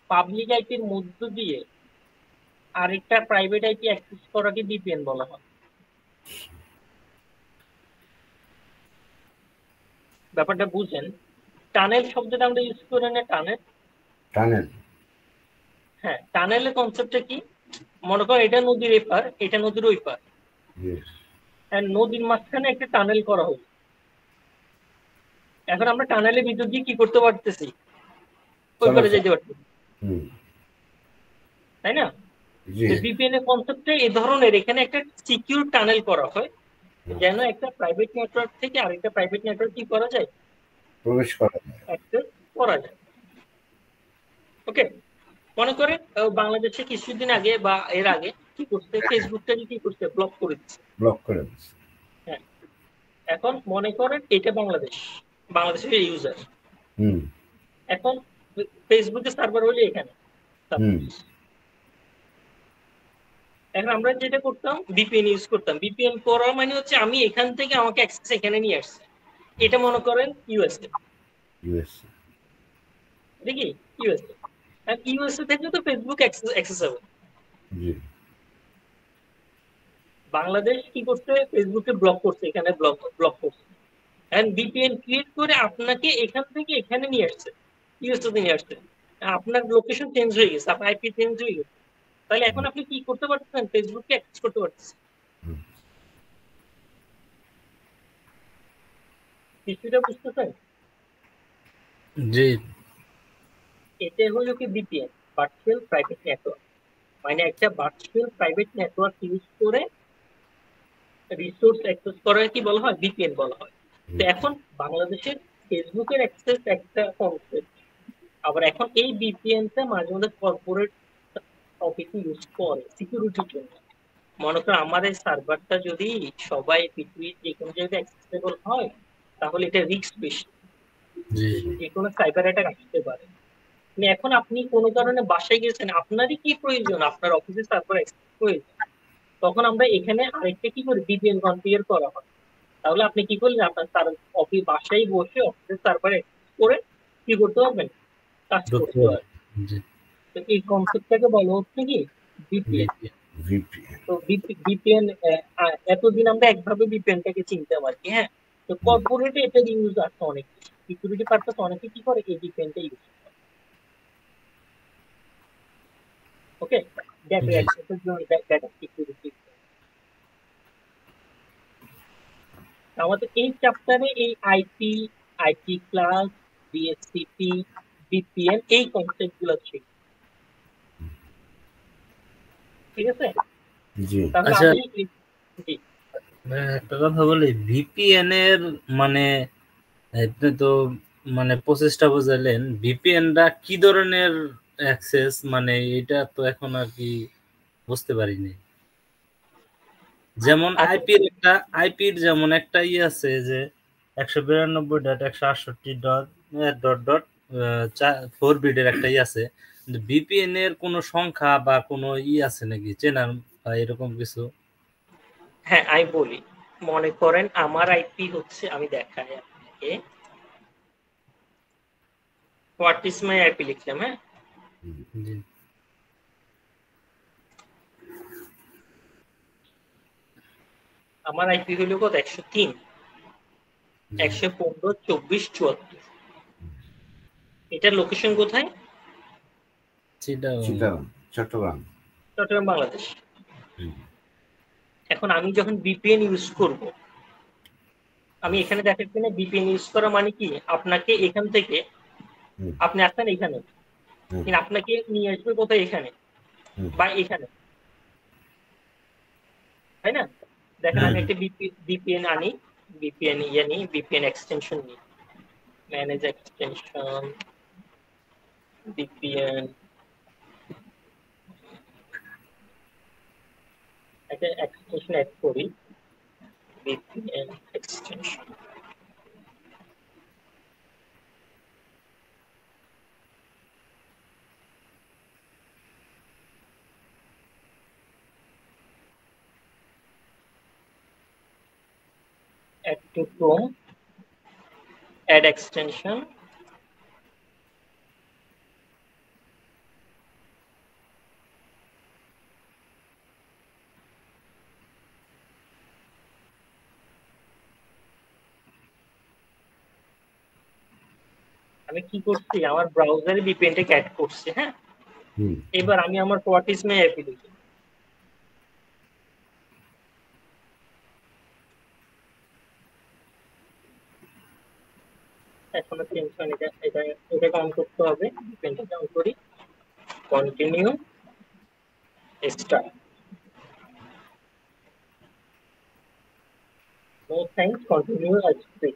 পাবলিক আইপির মধ্য দিয়ে আরেকটা প্রাইভেট আইপি অ্যাক্সেস করাকে ভিপিএন বলা হয়। ব্যাপারটা বুঝেন? টানেল শব্দটা আমরা ইউজ করি না, টানেল। টানেল হ্যাঁ, টানেলের কনসেপ্টটা কি? মনে করো এটা নদীর এপার, এটা নদীর ওই পার, নদীর মাঝখানে একটা টানেল করা হলো। এখন আমরা টানেলের ভিতর দিয়ে কি করতে পারতেছি? ওই পারে যেতে পারতেছি, তাই না? ভিপিএন এর কনসেপ্টে এই ধরনের, এখানে একটা সিকিউর টানেল করা হয় যেন একটা প্রাইভেট নেটওয়ার্ক থেকে আরেকটা প্রাইভেট নেটওয়ার্ক কি করা যায়, প্রবেশ করা যায়, অ্যাক্সেস করা যায়। ওকে, মনে করেন বাংলাদেশে কিছুদিন আগে বা এর আগে কি করছে, ফেসবুকটাকে কি করছে, ব্লক করে দিচ্ছে। ব্লক করে দিচ্ছে। হ্যাঁ, এখন মনে করেন এটা বাংলাদেশের ইউজার, হুম এখন ফেসবুকের সার্ভার হলে এখানে। হুম এখন আমরা যেটা করতাম ভিপিএন ইউজ করতাম। ভিপিএন করা মানে হচ্ছে আমি এখান থেকে আমাকে অ্যাক্সেস এখানে নিয়ে আসছে। এটা মনে করেন ইউএসএ, ইউএসএ। এটা কি ইউএসএ, আর ইউএসএ থেকে তো ফেসবুক অ্যাক্সেস হবে। জি বাংলাদেশ কি করছে, ফেসবুকে ব্লক করছে, এখানে ব্লক করছে, এন্ড ভিপিএন ক্রিয়েট করে আপনাকে এখান থেকে এখানে নিয়ে আসছে, ইউএসএ তে নিয়ে আসছে। আপনার লোকেশন চেঞ্জ হয়ে গেছে, আপনার আইপি চেঞ্জ হয়ে গেছে। তাহলে এখন আপনি কি করতে পারতেছেন, ফেসবুককে অ্যাক্সেস করতে পারতেছেন। হুম, কিছুটা বুঝতেছেন? জি এটা হলো কি ভিপিএন, ভার্চুয়াল প্রাইভেট নেটওয়ার্ক। মানে একটা ভার্চুয়াল প্রাইভেট নেটওয়ার্ক ইউজ করে রিসোর্স অ্যাক্সেস করা কি বলা হয়, ভিপিএন বলা হয়। তো এখন বাংলাদেশের ফেসবুকের অ্যাক্সেস একটা কনসেপ্ট, আবার এখন এই ভিপিএনটা মাঝে মধ্যে কর্পোরেট অফিসে ইউজ করে সিকিউরিটির জন্য। মনে করো আমার এই সার্ভারটা যদি সবাই পৃথিবীর যে কোনো জায়গায় অ্যাক্সেসেবল হয়, তাহলে এটা রিস্ক বেশি, জি যে কোনো সাইবার অ্যাটাক আসতে পারে। মানে এখন আপনি কোনো কারণে বাসায় গেছেন, আপনারই কি প্রয়োজন, আপনার অফিসে সার্ভার অ্যাক্সেস প্রয়োজন, তখন আমরা এখানে আরেকটা কি করি, ভিপিএন কনফিগার করা হয়। তাহলে আপনি কি করলেন, আপনার তার অফিস বাসায় বসে অফিসের সার্ভার অ্যাক্সেস করে কি করতে পারবেন, কাজ ঢুকতে করতে পারে। পারবেন। জি তো এই কনসেপ্টটাকে বলা হচ্ছে কি ভিপিএন। ভিপিএন। ভিপিএন। তো ভিপিএন এতদিন আমরা একভাবে ভিপিএনটাকে চিনতাম আর কি। হ্যাঁ, তো কর্পোরেটে এটার ইউজ আছে অনেক, সিকিউরিটি পারপাস অনেকে কি করে এই ভিপিএনটা ইউজ করে। ওকে, ডেটা জি অ্যাক্সেসের জন্য, ডেটা সিকিউরিটি। আমাদের এই চ্যাপ্টারে এই আইপি ক্লাস, ডিএসসিপি, ভিপিএন এই কনসেপ্ট গুলো ছিল। ঠিক আছে, জি তাহলে আচ্ছা, আমি জি একটা কথা বলি, ভিপিএন এর মানে আপনি তো মানে প্রসেসটা বুঝালেন, ভিপিএনটা কি ধরনের অ্যাক্সেস, মানে এটা তো এখন আর কি বুঝতে পারিনি। যেমন আচ্ছা, আইপির যেমন একটা ই আছে যে 192.168.ডট 4 বিটের একটা ই আছে, কিন্তু ভিপিএন এর কোনো সংখ্যা বা কোনো ই আছে নাকি চেনার বা এরকম কিছু? হ্যাঁ আমি বলি। মনে করেন আমার আইপি হচ্ছে, আমি দেখাই আপনাকে, হোয়াট ইজ মাই আইপি লিখলাম। হ্যাঁ, জি আমার আইপি হলো কত, 103, জি 115, 24, 74। এটার লোকেশন কোথায়, চিটাগং। চিটাগং, চট্টগ্রাম। চট্টগ্রাম, বাংলাদেশ। হুম, এখন আমি যখন ভিপিএন ইউজ করব, আমি এখানে দেখাচ্ছি না ভিপিএন ইউজ করা মানে কি, আপনাকে এখান থেকে, হুম, আপনি আসছেন এখানে, হুম, কিন্তু আপনাকে নিয়ে আসবে কোথায়, এখানে হুম, বা এখানে, তাই না? দেখেন হ্যাঁ আমি একটা ভিপিএন আনি, ভিপিএন ইয়ে নিই, ভিপিএন এক্সটেনশন নিই, ম্যানেজ এক্সটেনশন, ভিপিএন, একটা এক্সটেনশন অ্যাড করি, VPN extension. add to Chrome, add extension, আমি কি করছি, আমার ব্রাউজারে ভিপিএনটাকে অ্যাড করছি। হ্যাঁ, হুম, এবার আমি আমার হোয়াট ইজ মাই আইপি লিখি। এখনো টেনশন, এটা অন করতে হবে, ভিপিএনটা অন করি, continue, start, no thanks, continue as free.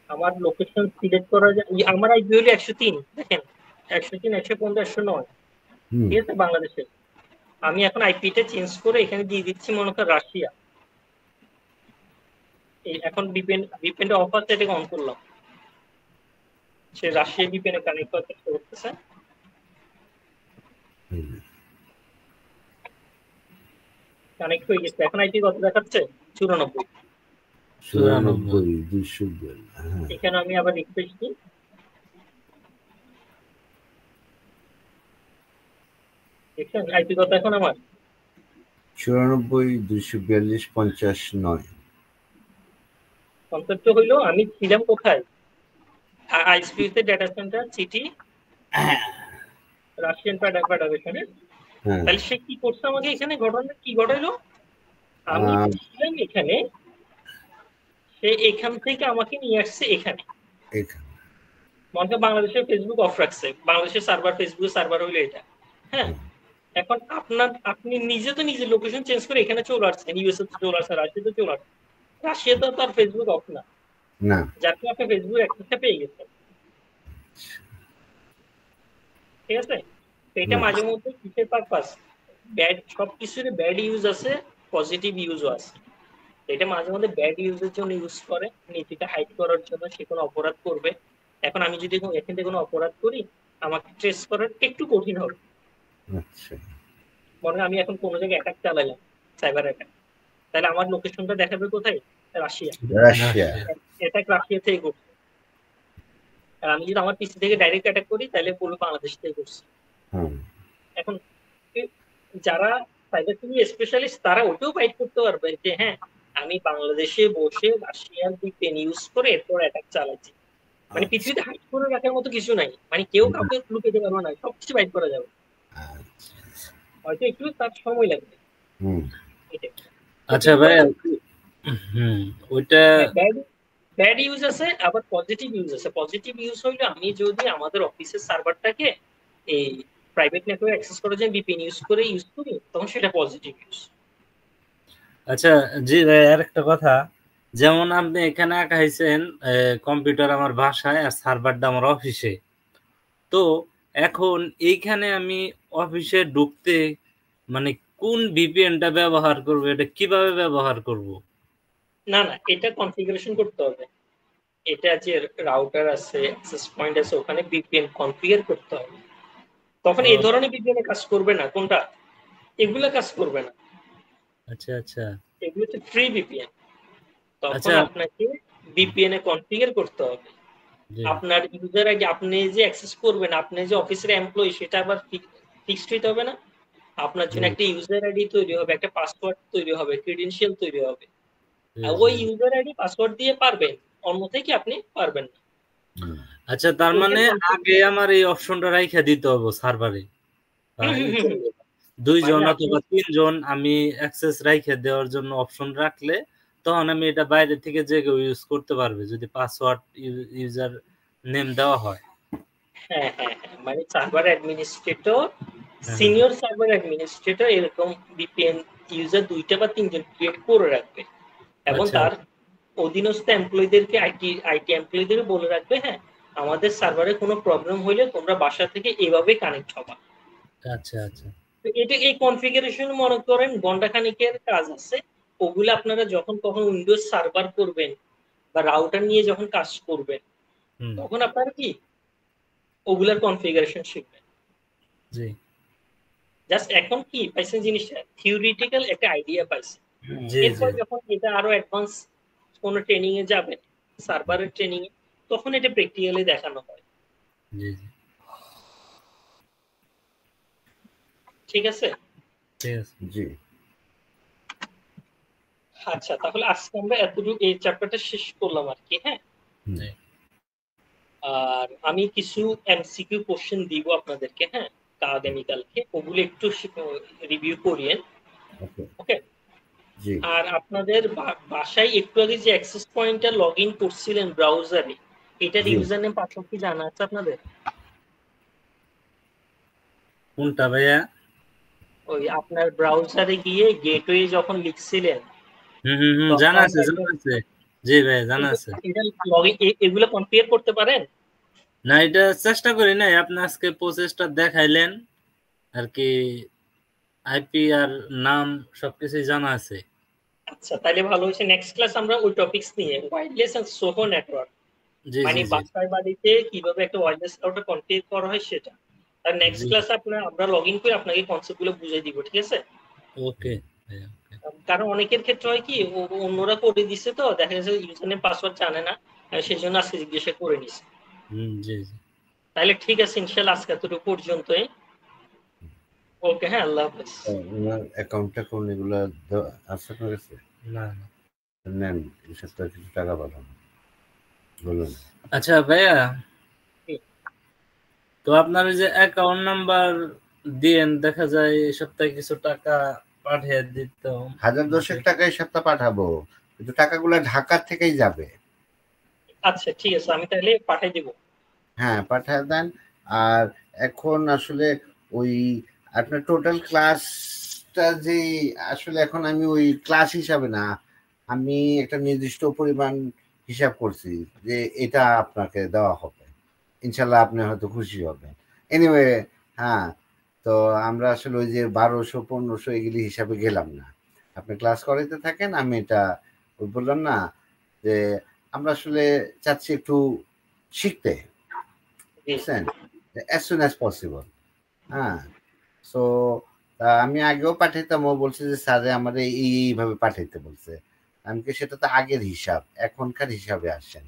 আমার লোকেশন সিলেক্ট করা যায়, আমার আইপি হলো 103, দেখেন 103 115 109 হুম ঠিক আছে বাংলাদেশের। আমি এখন আইপিটা চেঞ্জ করে এখানে দিয়ে দিচ্ছি মনে করেন রাশিয়া। এখন ভিপিএন অফ আছে, এটাকে অন করলাম, সে রাশিয়া ভিপিএন কানেক্ট করতেছে। হুম। কানেক্ট হয়ে গেছে। এখন আইপি কত দেখাচ্ছে? 94। 94 200। হ্যাঁ এখানে আমি আবার রিফ্রেশ দিই, দেখছেন আইপি কত এখন আমার? 94 242 59। কনসেপ্ট হইলো আমি ছিলাম কোথায়? আইএসপিতে ডেটা সেন্টার সিটি রাশিয়ান ফেডারেশনে। হ্যাঁ তাহলে সে কি করছে আমাকে এখানে? ঘটনা কি ঘটাইলো? আমি ছিলাম এখানে, সে এখান থেকে আমাকে নিয়ে আসছে এখানে। এখানে মনে বাংলাদেশের ফেসবুক অফ রাখছে, বাংলাদেশের সার্ভার, ফেসবুক সার্ভার হইলো এটা। হ্যাঁ, এখন আপনি নিজে তো নিজের লোকেশন চেঞ্জ করে এখানে চলে আসছেন, ইউএসএ তে চলে আসছেন, রাশিয়াতে চলে আসছেন। রাশিয়াতে তো আর ফেসবুক অফ না, না যার কারণে আপনি ফেসবুক অ্যাক্সেসটা পেয়ে গেছেন। ঠিক আছে, তো এটা মাঝে মধ্যে কিসের পারপাস? ব্যাড, সবকিছুর ব্যাড ইউজ আছে, পজিটিভ ইউজও আছে। এটা মাঝে মধ্যে ব্যাড ইউজের জন্য ইউজ করে, নীতিটা হাইড করার জন্য সে কোনো অপরাধ করবে। এখন আমি যদি এখান থেকে কোনো অপরাধ করি, আমাকে ট্রেস করার একটু কঠিন হবে। আচ্ছা মনে হয় আমি এখন কোনো জায়গায় অ্যাটাক চালাইলাম, সাইবার অ্যাটাক, তাহলে আমার লোকেশনটা দেখাবে কোথায়? রাশিয়া। রাশিয়া অ্যাটাক রাশিয়া থেকে করছে। আর আমি যদি আমার পিসি থেকে ডাইরেক্ট অ্যাটাক করি, তাহলে বলবো বাংলাদেশ থেকে করছে। এখন যারা সাইবার সিকিউরিটি স্পেশালিস্ট, তারা ওটাও ফাইট করতে পারবে যে হ্যাঁ, আমি বাংলাদেশে বসে রাশিয়ার ভিপিএন ইউজ করে এরপর অ্যাটাক চালাচ্ছি। মানে পৃথিবীতে হাইড করে রাখার মতো কিছু নাই, মানে কেউ কাউকে লুকাতে পারবে না, সবকিছু ফাইট করা যাবে। হয়তো একটু তার সময় লাগবে। আচ্ছা ভাই, ওইটা ব্যাড ইউজ আছে, আবার পজিটিভ ইউজ আছে। পজিটিভ ইউজ হইলো আমি যদি আমাদের অফিসের সার্ভারটাকে এই প্রাইভেট নেটওয়ার্ক অ্যাক্সেস করার জন্য ভিপিএন ইউজ করি, তখন সেটা পজিটিভ ইউজ। আচ্ছা জি ভাই, আরেকটা কথা, যেমন আপনি এখানে আঁকাইছেন কম্পিউটার আমার বাসায় আর সার্ভারটা আমার অফিসে, তো এখন এইখানে আমি অফিসে ঢুকতে মানে কোন ভিপিএনটা ব্যবহার করব, এটা কিভাবে ব্যবহার করব? না, এটা কনফিগারেশন করতে হবে। এটা যে রাউটার আছে, অ্যাক্সেস পয়েন্ট আছে, ওখানে ভিপিএন কনফিগার করতে হবে। তখন এই ধরনের ভিপিএন কাজ করবে না। কোনটা? এগুলা কাজ করবে না। আচ্ছা আচ্ছা, এগুলো হচ্ছে ফ্রি ভিপিএন। তখন আপনাকে ভিপিএন এ কনফিগার করতে হবে। আপনার ইউজার আইডি, আপনি যে অ্যাক্সেস করবেন, আপনি যে অফিসের এমপ্লয়ি, সেটা আবার ফিক্সড হইতে হবে না? আপনার জন্য একটা ইউজার আইডি তৈরি হবে, একটা পাসওয়ার্ড তৈরি হবে, ক্রেডেনশিয়াল তৈরি হবে। ওই ইউজার আইডি পাসওয়ার্ড দিয়ে পারবেন, অন্যথায় কি আপনি পারবেন না। আচ্ছা, তার মানে আগে আমার এই অপশনটা রাইখা দিতে হবে সার্ভারে, 2 জন অথবা 3 জন আমি অ্যাক্সেস রাইখা দেওয়ার জন্য অপশন রাখলে, তখন আমি এটা বাইরে থেকে যে কেউ ইউজ করতে পারবে যদি পাসওয়ার্ড ইউজার নেম দেওয়া হয়। হ্যাঁ, মানে server administrator, senior server administrator এরকম ভিপিএন ইউজার 2টা বা 3 জন ক্রিয়েট করে রাখবে, এবং তার অধীনস্থ এমপ্লয়ীদেরকে, আইটি এমপ্লয়ীদের বলে রাখবে হ্যাঁ, আমাদের সার্ভারে কোনো প্রবলেম হইলে তোমরা বাসা থেকে এইভাবে কানেক্ট হবা। আচ্ছা আচ্ছা, তো এটা এই কনফিগারেশন মনে করেন ঘন্টা খানিকের কাজ আছে। ওগুলো আপনারা যখন কখন উইন্ডোজ সার্ভার করবেন বা রাউটার নিয়ে যখন কাজ করবেন, তখন আপনারা কি ওগুলার কনফিগারেশন শিখবেন। জি, জাস্ট এখন কি পাইছেন জিনিসটা, থিওরিটিক্যাল একটা আইডিয়া পাইছেন। এরপর যখন এটা আরো অ্যাডভান্স কোনো ট্রেনিং এ যাবেন, সার্ভারের ট্রেনিং এ, তখন এটা প্র্যাকটিক্যালি দেখানো হয়। জি ঠিক আছে, জি। আচ্ছা, তাহলে আজকে আমরা এতটুকু এই চ্যাপ্টারটা শেষ করলাম আর কি। হ্যাঁ, আর আমি কিছু এমসিকিউ কোশ্চেন দিব আপনাদেরকে, হ্যাঁ, আগামীকালকে, ওগুলো একটু রিভিউ করিয়েন। ওকে, আর আপনাদের বাসায় একটু আগে যে অ্যাক্সেস পয়েন্টটা লগ ইন করছিলেন ব্রাউজারে, এটার ইউজার নেম পাসওয়ার্ড কি জানা আছে আপনাদের? কোনটা ভাইয়া? ওই আপনার ব্রাউজারে গিয়ে গেটওয়ে যখন লিখছিলেন, জানা আছে। জি ভাই, জানা আছে। এটা লগ ইন, এগুলো কনফিগার করতে পারেন? না এটা চেষ্টা করি নাই, আপনি আজকে প্রসেসটা দেখাইলেন আর কি, আইপি আর নাম সবকিছুই জানা আছে। আচ্ছা তাহলে ভালো হয়েছে, নেক্সট ক্লাস আমরা ওই টপিকস নিয়ে ওয়্যারলেস এন্ড সোহো নেটওয়ার্ক, জি মানে জি জি বাসায় বাড়িতে কিভাবে একটা ওয়্যারলেস রাউটার কনফিগার করা হয় সেটা। আর নেক্সট জি ক্লাসে আমরা লগ ইন করে আপনাকে কনসেপ্টগুলো বুঝিয়ে দিব, ঠিক আছে? ওকে। কারণ অনেকের ক্ষেত্রে হয় কি অন্যরা করে দিছে তো দেখা যাচ্ছে ইউজার নেম পাসওয়ার্ড জানে না, সেই জন্য আজকে জিজ্ঞাসা করে নিছে। জি জি তাহলে ঠিক আছে, ইনশাআল্লাহ আজকে এতটুকু পর্যন্তই। ওকে, হ্যাঁ, আল্লাহ হাফেজ। ওনার অ্যাকাউন্টটা কোন এগুলো আছে আপনার কাছে? না নেন, এই সপ্তাহে কিছু টাকা পাঠান বলুন। আচ্ছা ভাইয়া, তো আপনার ওই যে অ্যাকাউন্ট নাম্বার দিয়েন, দেখা যায় এই সপ্তাহে কিছু টাকা পাঠিয়ে দিত। 1010 টাকা এই সপ্তাহ পাঠাবো, কিন্তু টাকাগুলো ঢাকার থেকেই যাবে। আচ্ছা ঠিক আছে, আমি তাহলে পাঠিয়ে দিব। হ্যাঁ পাঠিয়ে দেন। আর এখন আসলে ওই আপনার টোটাল ক্লাসটা যে আসলে এখন আমি ওই ক্লাস হিসাবে না, আমি একটা নির্দিষ্ট পরিমাণ হিসাব করছি যে এটা আপনাকে দেওয়া হবে, ইনশাল্লাহ আপনি হয়তো খুশি হবেন। এনিওয়ে, হ্যাঁ, তো আমরা আসলে ওই যে 1200 1500 এগুলি হিসাবে গেলাম না। আপনি ক্লাস করাইতে থাকেন, আমি এটা ওই বললাম না যে আমরা আসলে চাচ্ছি একটু শিখতে, বুঝছেন, as soon as possible। হ্যাঁ, সো আমি আগেও পাঠাইতাম, ও বলছে যে স্যারে আমার এইভাবে পাঠাইতে বলছে। আমি কি সেটা তো আগের হিসাব, এখনকার হিসাবে আসেন।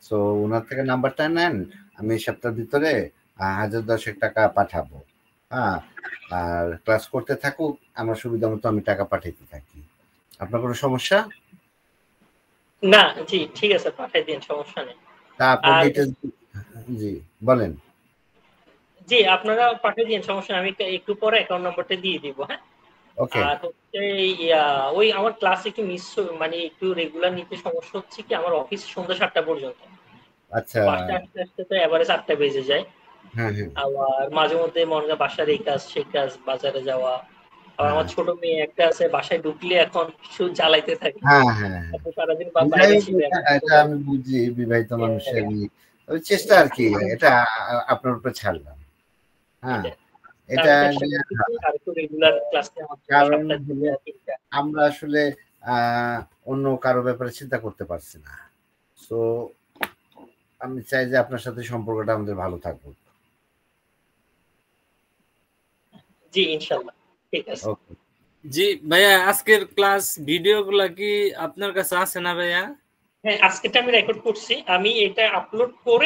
সো ওনার থেকে নাম্বারটা নেন, আমি এই সপ্তাহের ভিতরে 1010 টাকা পাঠাবো। হ্যাঁ, আর ক্লাস করতে থাকুক, আমার সুবিধা মতো আমি টাকা পাঠাইতে থাকি। আপনার কোনো সমস্যা? না, জি ঠিক আছে, পাঠিয়ে দিন, সমস্যা নেই। তা আপনি আর ডিটেলস, জি বলেন। জি আপনারা পাঠিয়ে দিন, সমস্যা নেই, আমি একটু পরে অ্যাকাউন্ট নাম্বারটা দিয়ে দিব। হ্যাঁ, ওকে। আর হচ্ছে ওই আমার ক্লাস একটু মিস, মানে একটু রেগুলার নিতে সমস্যা হচ্ছে কি, আমার অফিস সন্ধ্যা 7টা পর্যন্ত, আচ্ছা। বাসায় আসতে আসতে তো এভারেজ 8টা বেজে যায়। হ্যাঁ হ্যাঁ আবার মাঝে মধ্যে মনে হয় বাসার এই কাজ সেই কাজ, বাজারে যাওয়া, আবার আমার হ্যাঁ ছোট মেয়ে একটা আছে, বাসায় ঢুকলে এখন শুধু জ্বালাইতে থাকে, হ্যাঁ হ্যাঁ হ্যাঁ। এখন সারাদিন যাই বাইরে হোক, ছিল, এখন এটা আমি বুঝি, বিবাহিত মানুষের ওই চেষ্টা আর কি, এটা আপনার উপরে ছাড়লাম। হ্যাঁ, এটা আর একটু রেগুলার ক্লাস নেওয়া, কারণ 7টা হলো থেকে 3টা। আমরা আসলে অন্য কারো ব্যাপারে চিন্তা করতে পারছি না। তো আমি চাই যে আপনার সাথে সম্পর্কটা আমাদের ভালো থাকুক। জি ইনশাআল্লাহ, ঠিক আছে। ওকে। জি ভাইয়া, আজকের ক্লাস ভিডিওগুলা কি আপনার কাছে আছে না ভাইয়া? হ্যাঁ, আজকেটা আমি রেকর্ড করছি, আমি এটা আপলোড করে